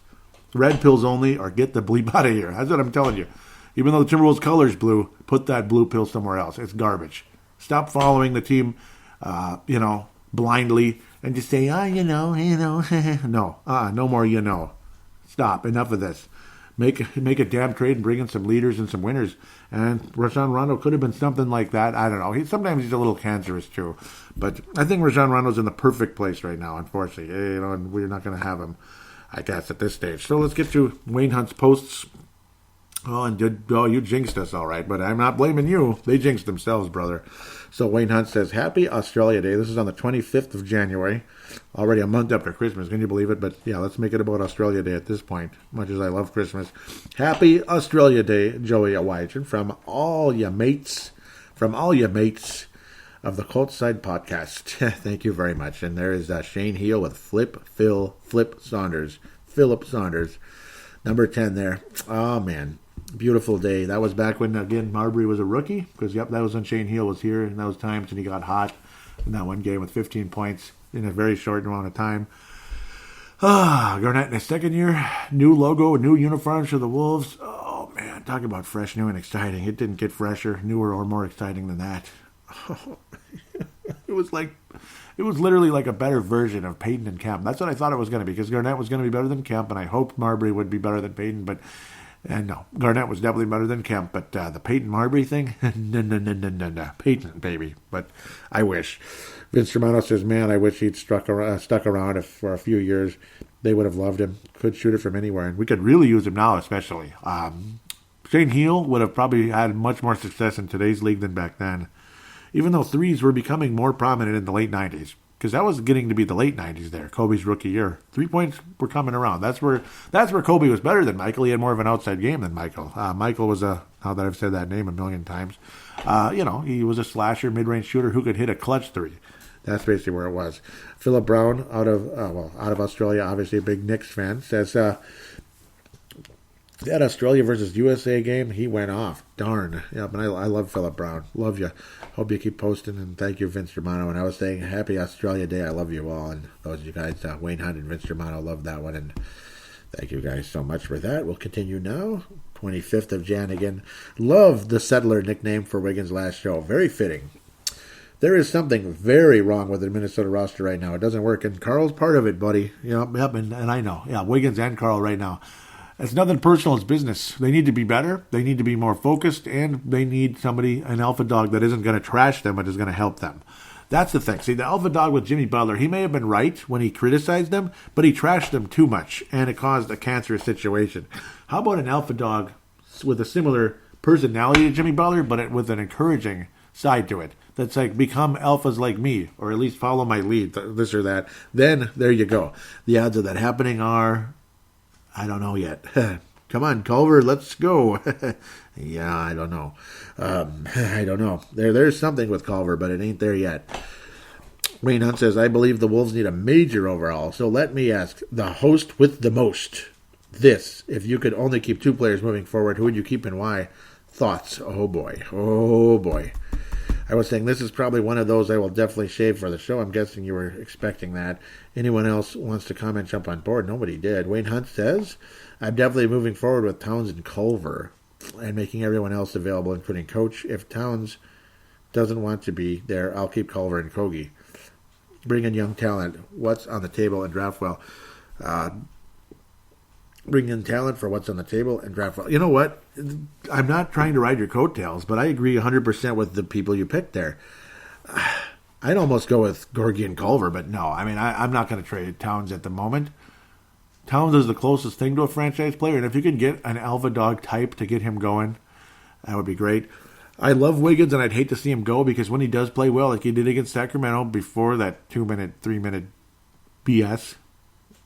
Red pills only, or get the bleep out of here. That's what I'm telling you. Even though the Timberwolves color's blue, put that blue pill somewhere else. It's garbage. Stop following the team, blindly and just say, no, no more, Stop. Enough of this. Make a damn trade and bring in some leaders and some winners. And Rajon Rondo could have been something like that. I don't know. Sometimes he's a little cancerous too. But I think Rajon Rondo's in the perfect place right now, unfortunately. And we're not going to have him, I guess, at this stage. So let's get to Wayne Hunt's posts. You jinxed us all right, but I'm not blaming you. They jinxed themselves, brother. So Wayne Hunt says, Happy Australia Day. This is on the 25th of January. Already a month after Christmas. Can you believe it? But yeah, let's make it about Australia Day at this point, much as I love Christmas. Happy Australia Day, Joey Awajan, from all your mates of the Courtside Podcast. Thank you very much. And there is Shane Heel with Philip Saunders. Number 10 there. Oh, man. Beautiful day. That was back when, again, Marbury was a rookie. Because, that was when Shane Heel was here. And those times when he got hot in that one game with 15 points in a very short amount of time. Garnett in his second year. New logo, new uniforms for the Wolves. Oh, man. Talk about fresh, new, and exciting. It didn't get fresher, newer, or more exciting than that. It was literally like a better version of Payton and Kemp. That's what I thought it was going to be, because Garnett was going to be better than Kemp, and I hoped Marbury would be better than Payton, and no, Garnett was definitely better than Kemp, but the Payton-Marbury thing, no, Payton, baby, but I wish. Vince Germano says, man, I wish he'd stuck around for a few years. They would have loved him. Could shoot it from anywhere, and we could really use him now, especially. Shane Heel would have probably had much more success in today's league than back then. Even though threes were becoming more prominent in the late 90s. Because that was getting to be the late 90s there, Kobe's rookie year. 3 points were coming around. That's where Kobe was better than Michael. He had more of an outside game than Michael. Michael was now that I've said that name a million times, he was a slasher, mid-range shooter who could hit a clutch three. That's basically where it was. Philip Brown, out of Australia, obviously a big Knicks fan, says, that Australia versus USA game, he went off. Darn. Yeah, but I love Philip Brown. Love you. Hope you keep posting, and thank you, Vince Germano. And I was saying, Happy Australia Day. I love you all. And those of you guys, Wayne Hunt and Vince Germano, love that one. And thank you guys so much for that. We'll continue now. 25th of Jan again. Love the Settler nickname for Wiggins' last show. Very fitting. There is something very wrong with the Minnesota roster right now. It doesn't work. And Carl's part of it, buddy. Yep, and I know. Yeah, Wiggins and Carl right now. It's nothing personal. It's business. They need to be better. They need to be more focused, and they need an alpha dog that isn't going to trash them, but is going to help them. That's the thing. See, the alpha dog with Jimmy Butler, he may have been right when he criticized them, but he trashed them too much, and it caused a cancerous situation. How about an alpha dog with a similar personality to Jimmy Butler, but with an encouraging side to it? That's like, become alphas like me, or at least follow my lead, this or that. Then, there you go. The odds of that happening are... I don't know yet. Come on, Culver, let's go. Yeah, I don't know. I don't know. There's something with Culver, but it ain't there yet. Wayne Hunt says, I believe the Wolves need a major overhaul. So let me ask the host with the most this. If you could only keep two players moving forward, who would you keep and why? Thoughts? Oh, boy. Oh, boy. I was saying this is probably one of those I will definitely shave for the show. I'm guessing you were expecting that. Anyone else wants to comment, jump on board? Nobody did. Wayne Hunt says, I'm definitely moving forward with Towns and Culver and making everyone else available, including Coach. If Towns doesn't want to be there, I'll keep Culver and Kogi. Bring in young talent. What's on the table and draft well. Bring in talent for what's on the table and draft well. You know what? I'm not trying to ride your coattails, but I agree 100% with the people you picked there. I'd almost go with Gorgie and Culver, but no. I mean, I'm not going to trade Towns at the moment. Towns is the closest thing to a franchise player, and if you can get an alpha dog type to get him going, that would be great. I love Wiggins, and I'd hate to see him go, because when he does play well, like he did against Sacramento before that 2-minute, 3-minute BS,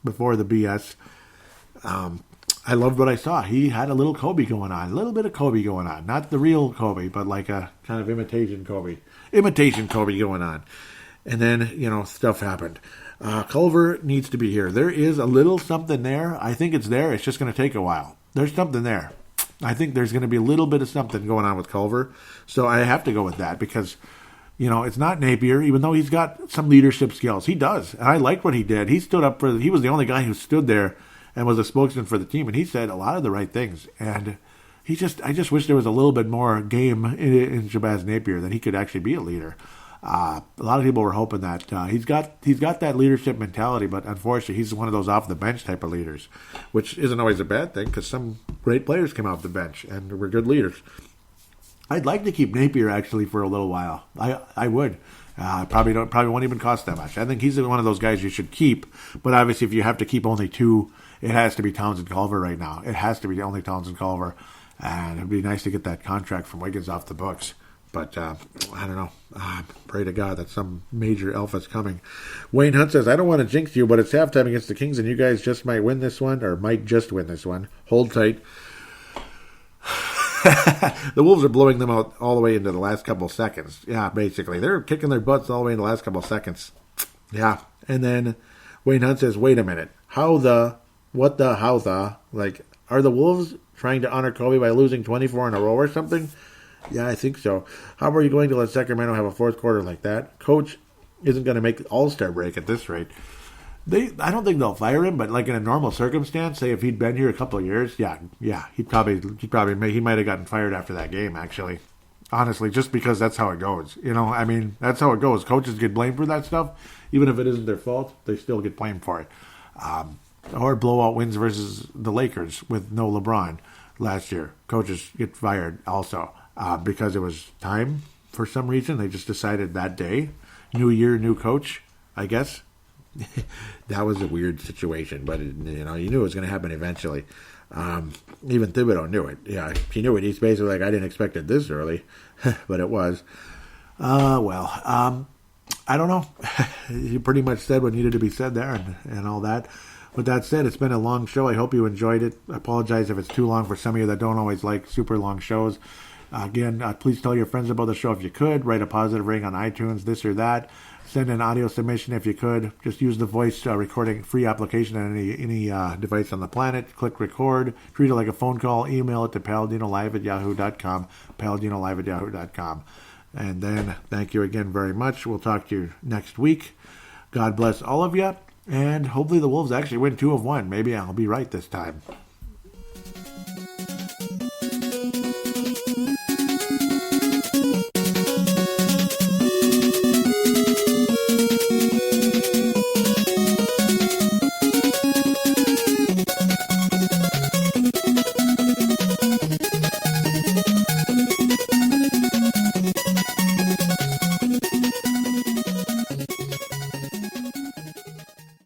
before the BS, I loved what I saw. He had a little Kobe going on. A little bit of Kobe going on. Not the real Kobe, but like a kind of imitation Kobe. Imitation Kobe going on. And then, stuff happened. Culver needs to be here. There is a little something there. I think it's there. It's just going to take a while. There's something there. I think there's going to be a little bit of something going on with Culver. So I have to go with that because, it's not Napier, even though he's got some leadership skills. He does. And I like what he did. He was the only guy who stood there and was a spokesman for the team. And he said a lot of the right things. And I just wish there was a little bit more game in Shabazz Napier, that he could actually be a leader. A lot of people were hoping that he's got that leadership mentality, but unfortunately, he's one of those off the bench type of leaders, which isn't always a bad thing because some great players come off the bench and were good leaders. I'd like to keep Napier actually for a little while. I would. Probably won't even cost that much. I think he's one of those guys you should keep. But obviously, if you have to keep only two, it has to be Townsend Culver right now. It has to be only Townsend Culver, and it'd be nice to get that contract from Wiggins off the books. But I don't know. Pray to God that some major alpha's coming. Wayne Hunt says, I don't want to jinx you, but it's halftime against the Kings, and you guys just might win this one, or might just win this one. Hold tight. The Wolves are blowing them out all the way into the last couple of seconds. Yeah, basically. They're kicking their butts all the way in the last couple of seconds. Yeah. And then Wayne Hunt says, wait a minute. Are the Wolves trying to honor Kobe by losing 24 in a row or something? Yeah, I think so. How are you going to let Sacramento have a fourth quarter like that? Coach isn't going to make the All-Star break at this rate. I don't think they'll fire him, but like in a normal circumstance, say if he'd been here a couple of years, he might have gotten fired after that game. Actually, honestly, just because that's how it goes. That's how it goes. Coaches get blamed for that stuff, even if it isn't their fault. They still get blamed for it. Or blowout wins versus the Lakers with no LeBron last year. Coaches get fired also. Because it was time for some reason. They just decided that day. New year, new coach, I guess. That was a weird situation, but you knew it was going to happen eventually. Even Thibodeau knew it. Yeah, he knew it. He's basically like, I didn't expect it this early, but it was. I don't know. You pretty much said what needed to be said there and all that. With that said, it's been a long show. I hope you enjoyed it. I apologize if it's too long for some of you that don't always like super long shows. Again, please tell your friends about the show if you could. Write a positive rating on iTunes, this or that. Send an audio submission if you could. Just use the voice recording free application on any device on the planet. Click record. Treat it like a phone call. Email it to paladinolive@yahoo.com. paladinolive@yahoo.com. And then, thank you again very much. We'll talk to you next week. God bless all of you. And hopefully the Wolves actually win 2 of 1. Maybe I'll be right this time.